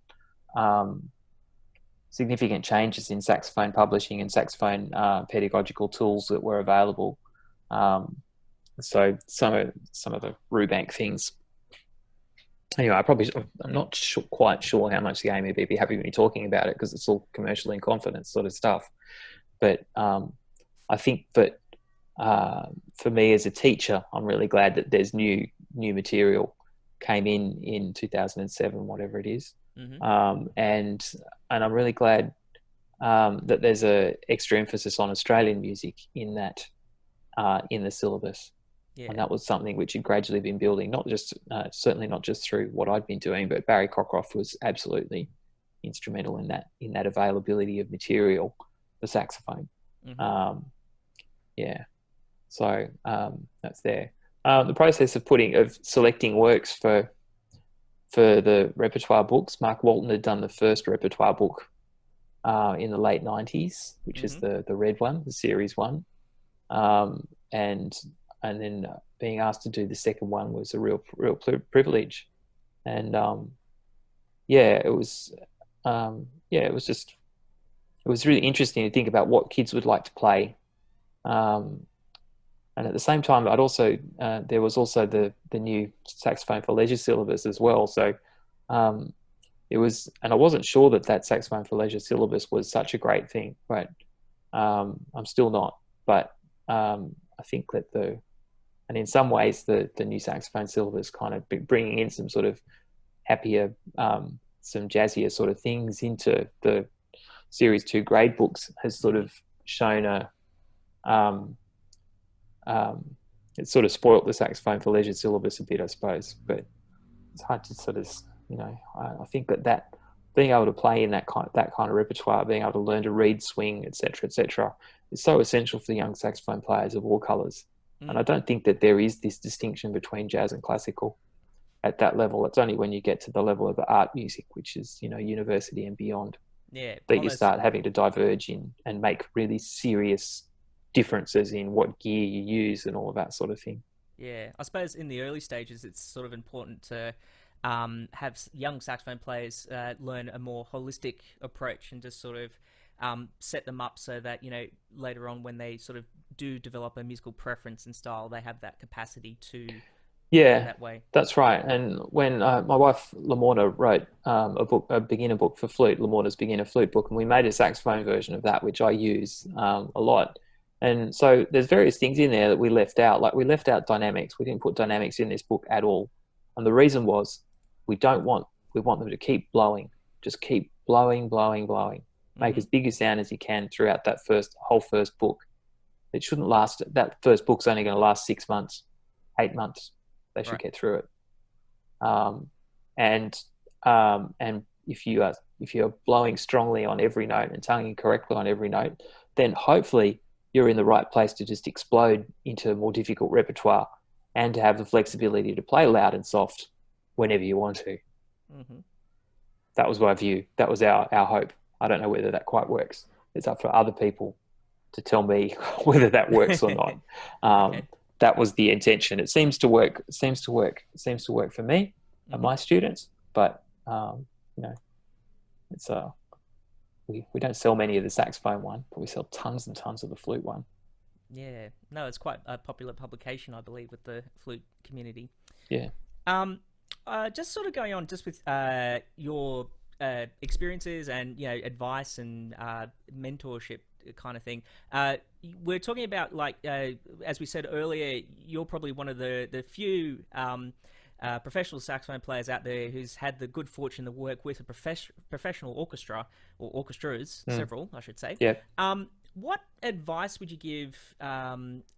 changes in saxophone publishing and saxophone pedagogical tools that were available. So some of the Rubank things. Anyway, I'm not quite sure how much the AMEB would be happy with me talking about it, because it's all commercial in confidence sort of stuff. But I think that for me as a teacher, I'm really glad that there's new material came in 2007, whatever it is. Mm-hmm. And I'm really glad that there's a extra emphasis on Australian music in that. In the syllabus. Yeah. And that was something which had gradually been building, not just certainly not just through what I'd been doing, but Barry Cockcroft was absolutely instrumental in that availability of material for saxophone. Mm-hmm. Yeah, so that's there. The process of selecting works for the repertoire books. Mark Walton had done the first repertoire book in the late 90s, which mm-hmm. is the red one, the series one. And then being asked to do the second one was a real privilege, and it was really interesting to think about what kids would like to play, and at the same time, there was also the new saxophone for leisure syllabus as well. So it was, and I wasn't sure that saxophone for leisure syllabus was such a great thing, but I'm still not, but. I think that and in some ways the new saxophone syllabus kind of bringing in some sort of happier, some jazzier sort of things into the Series 2 grade books has sort of shown it sort of spoilt the saxophone for leisure syllabus a bit, I suppose. But it's hard to sort of, I think that being able to play in that kind of repertoire, being able to learn to read swing, etc., is so essential for the young saxophone players of all colours. Mm. And I don't think that there is this distinction between jazz and classical at that level. It's only when you get to the level of the art music, which is, university and beyond, that you start having to diverge in and make really serious differences in what gear you use and all of that sort of thing. Yeah, I suppose in the early stages, it's sort of important to have young saxophone players learn a more holistic approach and just sort of set them up so that, later on when they sort of do develop a musical preference and style, they have that capacity to go that way. That's right. And when my wife Lamorna wrote a beginner book for flute, Lamorna's beginner flute book, and we made a saxophone version of that, which I use a lot. And so there's various things in there that we left out. Like we left out dynamics. We didn't put dynamics in this book at all. And the reason was we want them to keep blowing. Just keep blowing. Make as big a sound as you can throughout that whole first book. It shouldn't last. That first book's only going to last 6 months, 8 months. They should get through it. and if you're blowing strongly on every note and tonguing correctly on every note, then hopefully you're in the right place to just explode into more difficult repertoire and to have the flexibility to play loud and soft whenever you want to. Mm-hmm. That was my view. That was our hope. I don't know whether that quite works. It's up for other people to tell me whether that works or not. Okay. That was the intention. It seems to work. It seems to work for me and my students. But it's we don't sell many of the saxophone one, but we sell tons and tons of the flute one. Yeah, no, it's quite a popular publication, I believe, with the flute community. Yeah. Just sort of going on, just with your experiences and advice and mentorship kind of thing. We're talking about, like, as we said earlier, you're probably one of the few professional saxophone players out there who's had the good fortune to work with a professional orchestra, or orchestras, several, I should say. Yeah. What advice would you give,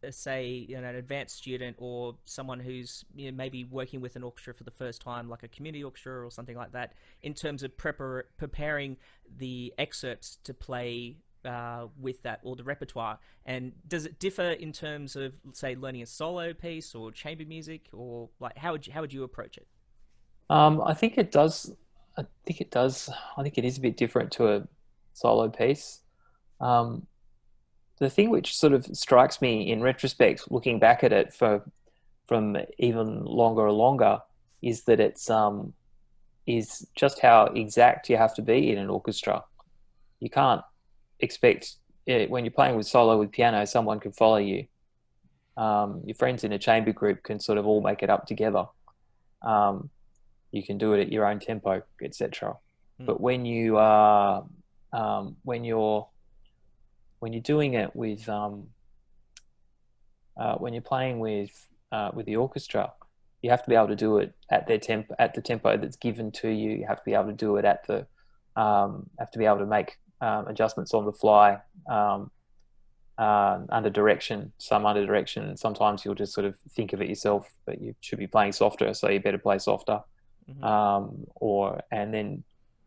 say, an advanced student or someone who's maybe working with an orchestra for the first time, like a community orchestra or something like that, in terms of preparing the excerpts to play with that, or the repertoire? And does it differ in terms of, say, learning a solo piece or chamber music, or like how would you approach it? I think it does. I think it is a bit different to a solo piece. The thing which sort of strikes me in retrospect, looking back at it from even longer, is that it's is just how exact you have to be in an orchestra. You can't expect, when you're playing with solo with piano, someone can follow you. Your friends in a chamber group can sort of all make it up together. You can do it at your own tempo, etc. But when you are when you're doing it with when you're playing with the orchestra, you have to be able to do it at the tempo that's given to you. You have to be able to do it at the have to be able to make adjustments on the fly, under direction, and sometimes you'll just sort of think of it yourself, but you should be playing softer, so you better play softer.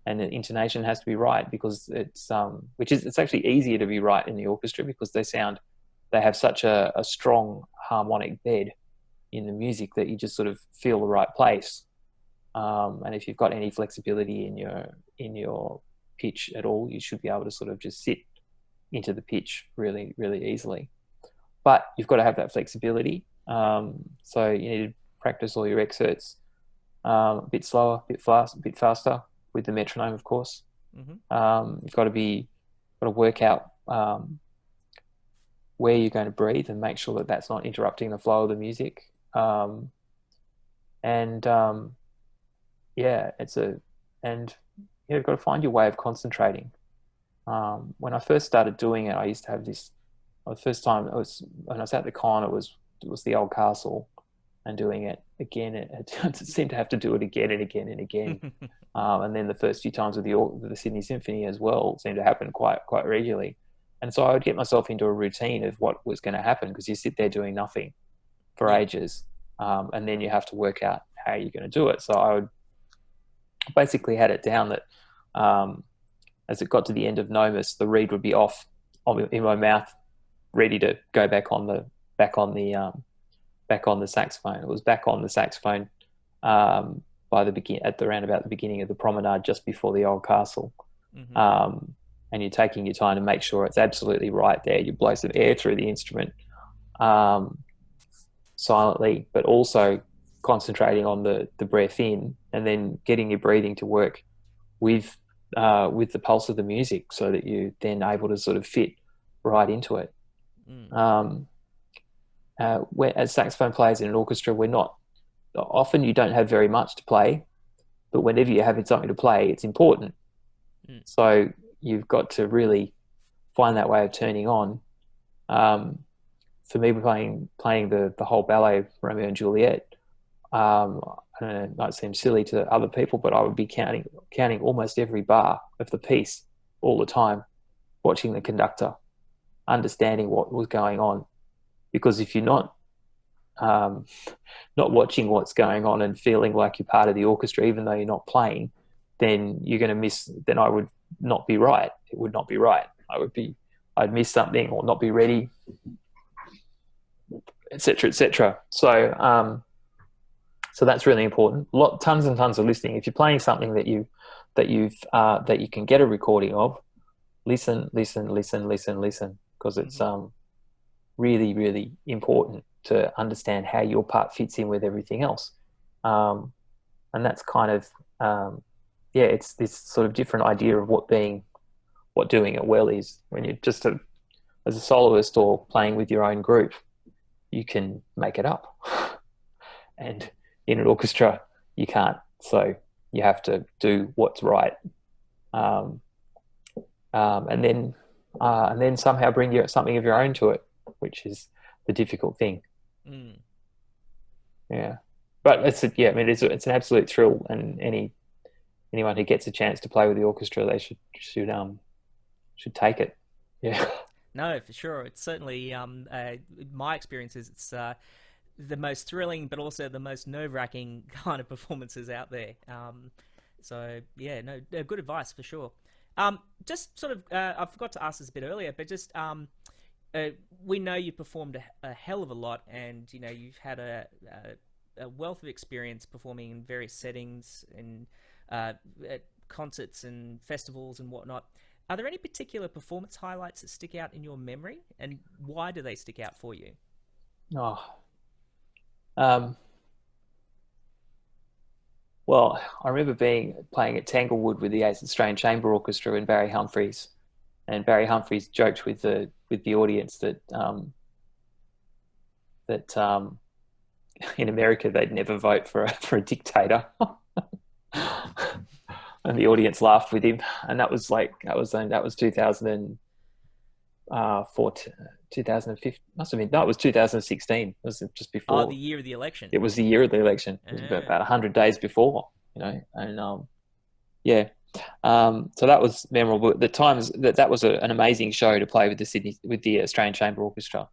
And the intonation has to be right, because it's actually easier to be right in the orchestra, because they have such a strong harmonic bed in the music that you just sort of feel the right place. And if you've got any flexibility in your pitch at all, you should be able to sort of just sit into the pitch really, really easily. But you've got to have that flexibility. So you need to practice all your excerpts a bit slower, a bit faster, with the metronome, of course. You've got to work out where you're going to breathe and make sure that that's not interrupting the flow of the music. You've got to find your way of concentrating. When I first started doing it, I used to have this. The first time when I was at the con, it was the old castle, and doing it again, it seemed to have to do it again and again and again. And then the first few times with the Sydney Symphony as well, it seemed to happen quite regularly. And so I would get myself into a routine of what was going to happen, because you sit there doing nothing for ages, and then you have to work out how you're going to do it. So I would basically had it down that as it got to the end of MMus, the reed would be off in my mouth, ready to go back on the saxophone. It was back on the saxophone around about the beginning of the promenade, just before the old castle. And you're taking your time to make sure it's absolutely right there. You blow some air through the instrument silently, but also concentrating on the breath in, and then getting your breathing to work with the pulse of the music, so that you're then able to sort of fit right into it. As saxophone players in an orchestra, often you don't have very much to play, but whenever you're having something to play, it's important. So you've got to really find that way of turning on. For me, playing the whole ballet, Romeo and Juliet, I don't know, it might seem silly to other people, but I would be counting almost every bar of the piece all the time, watching the conductor, understanding what was going on. Because if you're not not watching what's going on and feeling like you're part of the orchestra, even though you're not playing, then you're going to miss. Then I would not be right. It would not be right. I'd miss something or not be ready, etc., etc. So that's really important. Tons and tons of listening. If you're playing something that you can get a recording of, listen, because it's really, really important to understand how your part fits in with everything else. And that's kind of it's this sort of different idea of what doing it well is. When you're just as a soloist or playing with your own group, you can make it up. And in an orchestra, you can't. So you have to do what's right. And then somehow bring something of your own to it, which is the difficult thing. Yeah, but it's an absolute thrill, and anyone who gets a chance to play with the orchestra, they should take it. Yeah. No, for sure. It's certainly my experience is it's the most thrilling, but also the most nerve-wracking kind of performances out there. So yeah, no, good advice for sure. Just sort of, I forgot to ask this a bit earlier, but just we know you performed a hell of a lot, and you've had a wealth of experience performing in various settings and at concerts and festivals and whatnot. Are there any particular performance highlights that stick out in your memory, and why do they stick out for you? Well, I remember playing at Tanglewood with the Australian Chamber Orchestra and Barry Humphries, and Barry Humphries joked with the audience that in America they'd never vote for a dictator, and the audience laughed with him. And that was 2004, 2015. Must have been, no, it was 2016. It was just before. Oh, the year of the election. It was the year of the election. It was about 100 days before, and so that was memorable. The times that was an amazing show to play with the Australian Chamber Orchestra.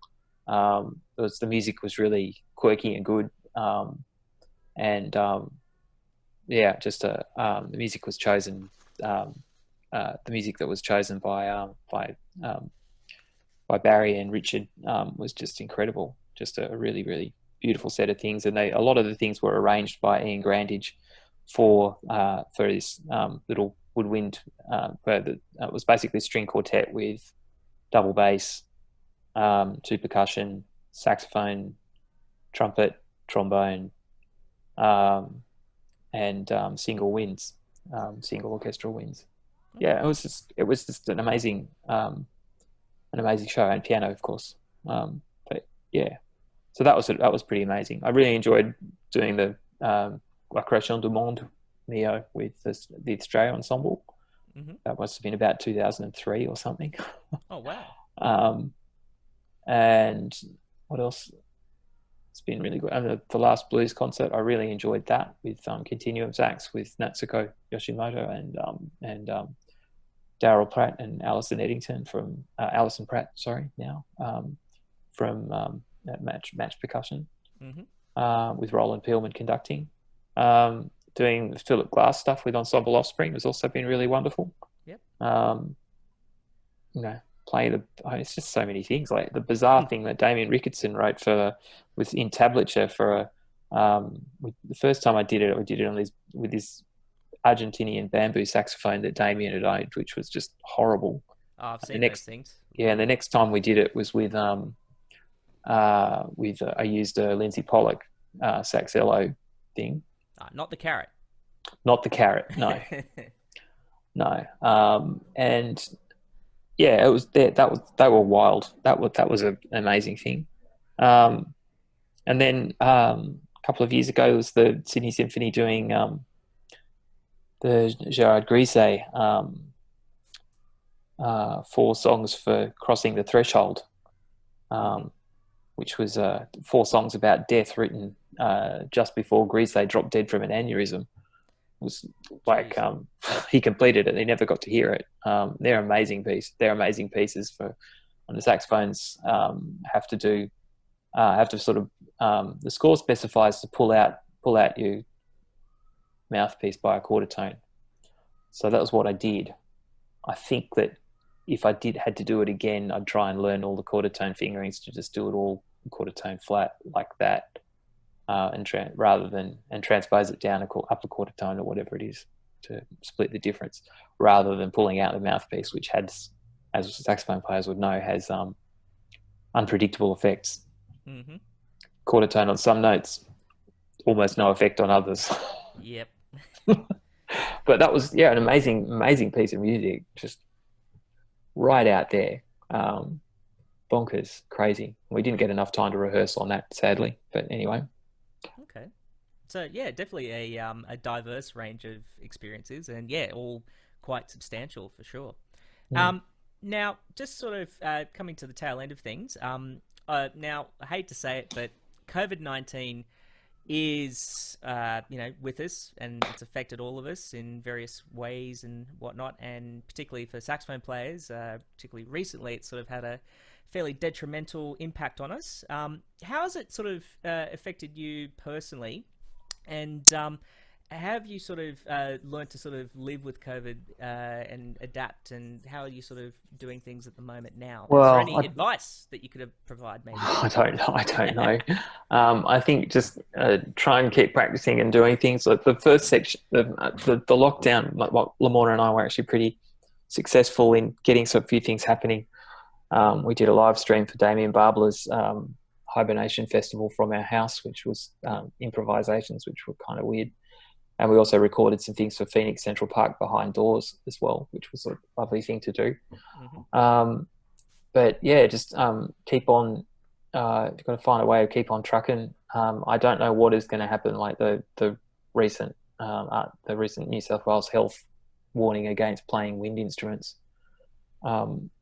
The music was really quirky and good, the music was chosen. The music that was chosen by Barry and Richard was just incredible. Just a really, really beautiful set of things, and a lot of the things were arranged by Ian Grandage for his little woodwind. It was basically a string quartet with double bass, 2 percussion, saxophone, trumpet, trombone, and single winds, single orchestral winds. Yeah, it was just an amazing show, and piano, of course. But yeah, so that was pretty amazing. I really enjoyed doing the La Création du Monde Mio with the Australia Ensemble. That must have been about 2003 or something. Oh wow! And what else? It's been really good. And the last blues concert, I really enjoyed that with Continuum Sax with Natsuko Yoshimoto and Daryl Pratt and Alison Eddington from Alison Pratt. Sorry, now from Match Percussion with Roland Peelman conducting. Doing Philip Glass stuff with Ensemble Offspring has also been really wonderful. Yep. Playing it's just so many things. Like the bizarre thing that Damien Ricketson wrote in tablature for the first time I did it on with this Argentinian bamboo saxophone that Damien had owned, which was just horrible. Oh, I've seen those things. Yeah, and the next time we did it was with I used a Lindsay Pollock Saxello thing. Not the carrot. Not the carrot, no. No. And yeah, it was they were wild. That was an amazing thing. And then a couple of years ago was the Sydney Symphony doing the Gerard Griset 4 songs for Crossing the Threshold, which was 4 songs about death written just before Griset dropped dead from an aneurysm. It was like he completed it. He never got to hear it. They're amazing pieces. They're amazing pieces for when the saxophones have to do have to sort of the score specifies to pull out your mouthpiece by a quarter tone. So that was what I did. I think that if I had to do it again, I'd try and learn all the quarter tone fingerings to just do it all quarter tone flat like that, and transpose it down upper quarter tone or whatever it is to split the difference, rather than pulling out the mouthpiece, which has, as saxophone players would know, has unpredictable effects. Mm-hmm. Quarter tone on some notes, almost no effect on others. Yep. But that was, an amazing piece of music, just right out there. Bonkers, crazy. We didn't get enough time to rehearse on that, sadly. But anyway. Okay. So yeah, definitely a diverse range of experiences, and yeah, all quite substantial for sure. Now, just sort of coming to the tail end of things. Now, I hate to say it, but COVID-19 is with us, and it's affected all of us in various ways and whatnot, and particularly for saxophone players, particularly recently, it's sort of had a fairly detrimental impact on us. How has it sort of affected you personally, and have you sort of learned to sort of live with COVID and adapt, and how are you sort of doing things at the moment now? Well, is there any advice that you could provide maybe? I don't know. I think just try and keep practicing and doing things. Like the first section, the lockdown, like what Lamorna and I were actually pretty successful in getting a few things happening. We did a live stream for Damien Barbala's hibernation festival from our house, which was improvisations, which were kind of weird. And we also recorded some things for Phoenix Central Park behind doors as well, which was a lovely thing to do. Mm-hmm. But yeah, just keep on. You've got to find a way to keep on trucking. I don't know what is going to happen. Like the recent New South Wales health warning against playing wind instruments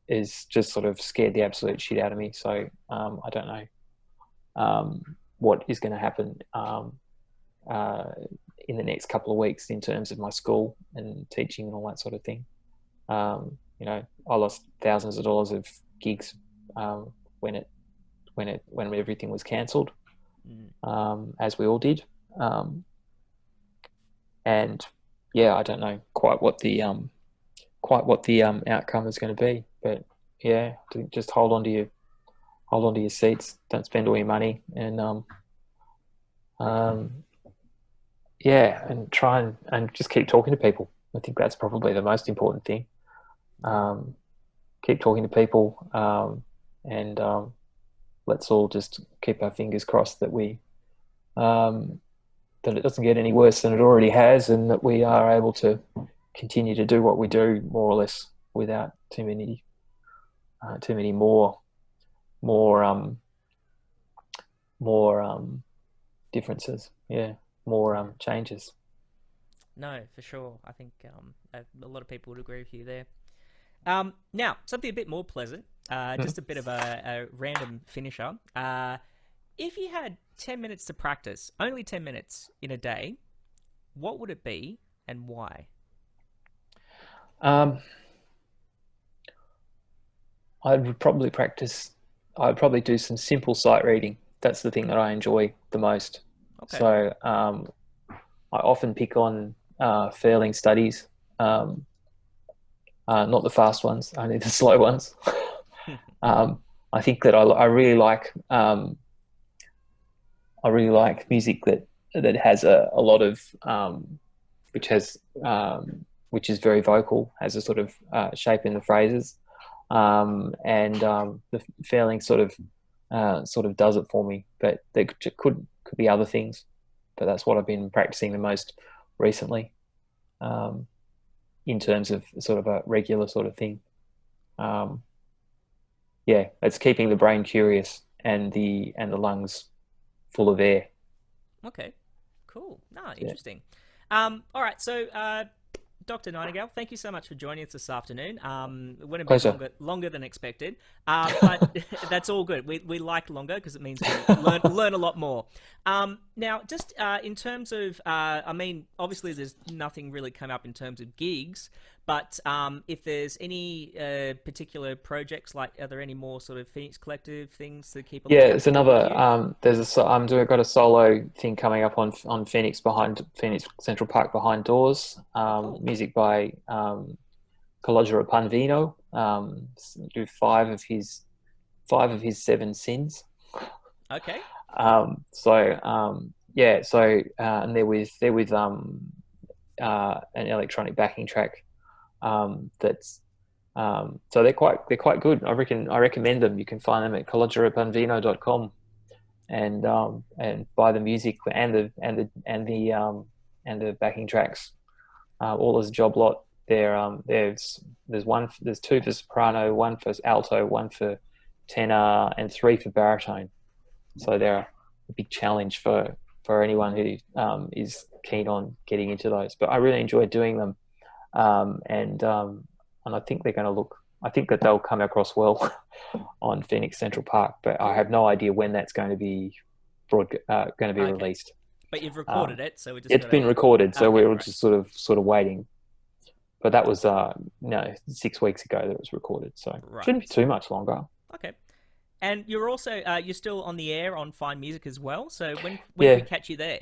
is just sort of scared the absolute shit out of me. So I don't know what is going to happen in the next couple of weeks in terms of my school and teaching and all that sort of thing. I lost thousands of dollars of gigs when everything was cancelled, as we all did. And yeah, I don't know quite what the outcome is going to be, but yeah, just hold on to your seats. Don't spend all your money, and and try and just keep talking to people. I think that's probably the most important thing. Keep talking to people, and let's all just keep our fingers crossed that that it doesn't get any worse than it already has, and that we are able to continue to do what we do more or less without too many more differences. Yeah. More changes. No, for sure. I think a lot of people would agree with you there. Now, something a bit more pleasant, just a bit of a random finisher. If you had 10 minutes to practice, only 10 minutes in a day, what would it be and why? I'd probably do some simple sight reading. That's the thing that I enjoy the most. Okay. So I often pick on Fairling studies, not the fast ones, only the slow ones. I think that I really like music that has a lot of which is very vocal, has a sort of shape in the phrases, and the Fairling sort of does it for me. But there could be other things, but that's what I've been practicing the most recently, in terms of sort of a regular sort of thing. It's keeping the brain curious and the lungs full of air. Okay, cool. Interesting. All right, so Dr. Nightingale, thank you so much for joining us this afternoon. It went a bit longer than expected, but that's all good. We like longer because it means we learn a lot more. Now, just in terms of, obviously there's nothing really come up in terms of gigs, But if there's any particular projects, like are there any more sort of Phoenix Collective things to keep? Yeah, it's another. There's I've got a solo thing coming up on Phoenix Central Park behind doors. Cool. Music by Calogero Panvino. Do five of his 7 sins. Okay. Yeah. So and they're with an electronic backing track. That's so they're quite good. I recommend them. You can find them at calogeropanvino.com and buy the music and the backing tracks all as a job lot. There's 2 for soprano, 1 for alto, 1 for tenor, and 3 for baritone. So they're a big challenge for anyone who is keen on getting into those. But I really enjoy doing them, and I think they're going to look. I think that they'll come across well on Phoenix Central Park. But I have no idea when that's going to be released. But you've recorded it, so it's been recorded. So we're right. just sort of waiting. But that was 6 weeks ago that it was recorded, so shouldn't be too much longer. Okay. And you're also you're still on the air on Fine Music as well. So when can we catch you there?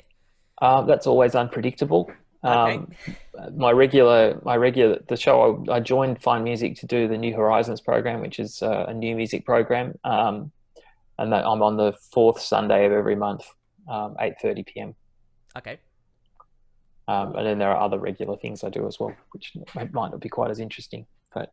That's always unpredictable. Okay. The show I joined Fine Music to do the New Horizons program, which is a new music program, and I'm on the 4th Sunday of every month, 8:30 p.m. Okay. And then there are other regular things I do as well, which might not be quite as interesting, but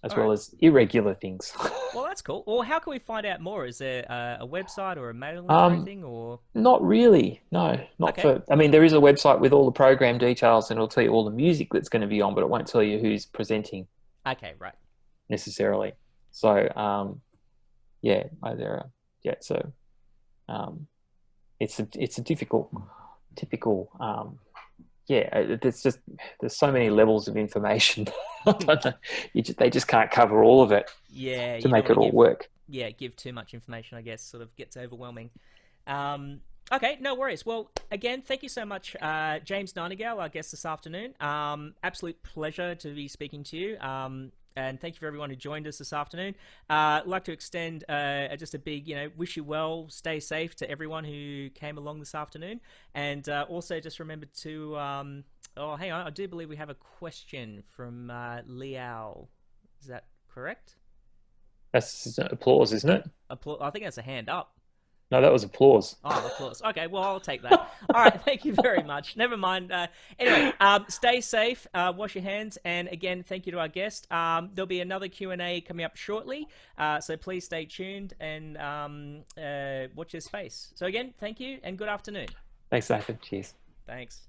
as irregular things. Well, that's cool. Well, how can we find out more? Is there a website or a mailing list or anything? Or not really. No, not for. I mean, there is a website with all the program details, and it'll tell you all the music that's going to be on, but it won't tell you who's presenting. Okay, right. Necessarily. So, it's a typical. There's so many levels of information. They just can't cover all of it. Yeah, to make it all work. Yeah, give too much information, I guess, sort of gets overwhelming. Okay, no worries. Well, again, thank you so much, James Nightingale, our guest this afternoon. Absolute pleasure to be speaking to you. And thank you for everyone who joined us this afternoon. I'd like to extend just a big, wish you well, stay safe to everyone who came along this afternoon. And also just remember to, hang on, I do believe we have a question from Liao. Is that correct? That's applause, isn't it? I think that's a hand up. No, that was applause. Oh, applause. Okay, well, I'll take that. All right, thank you very much. Never mind. Anyway, stay safe, wash your hands, and again, thank you to our guest. There'll be another Q&A coming up shortly, so please stay tuned and watch your space. So again, thank you, and good afternoon. Thanks, Nathan. Cheers. Thanks.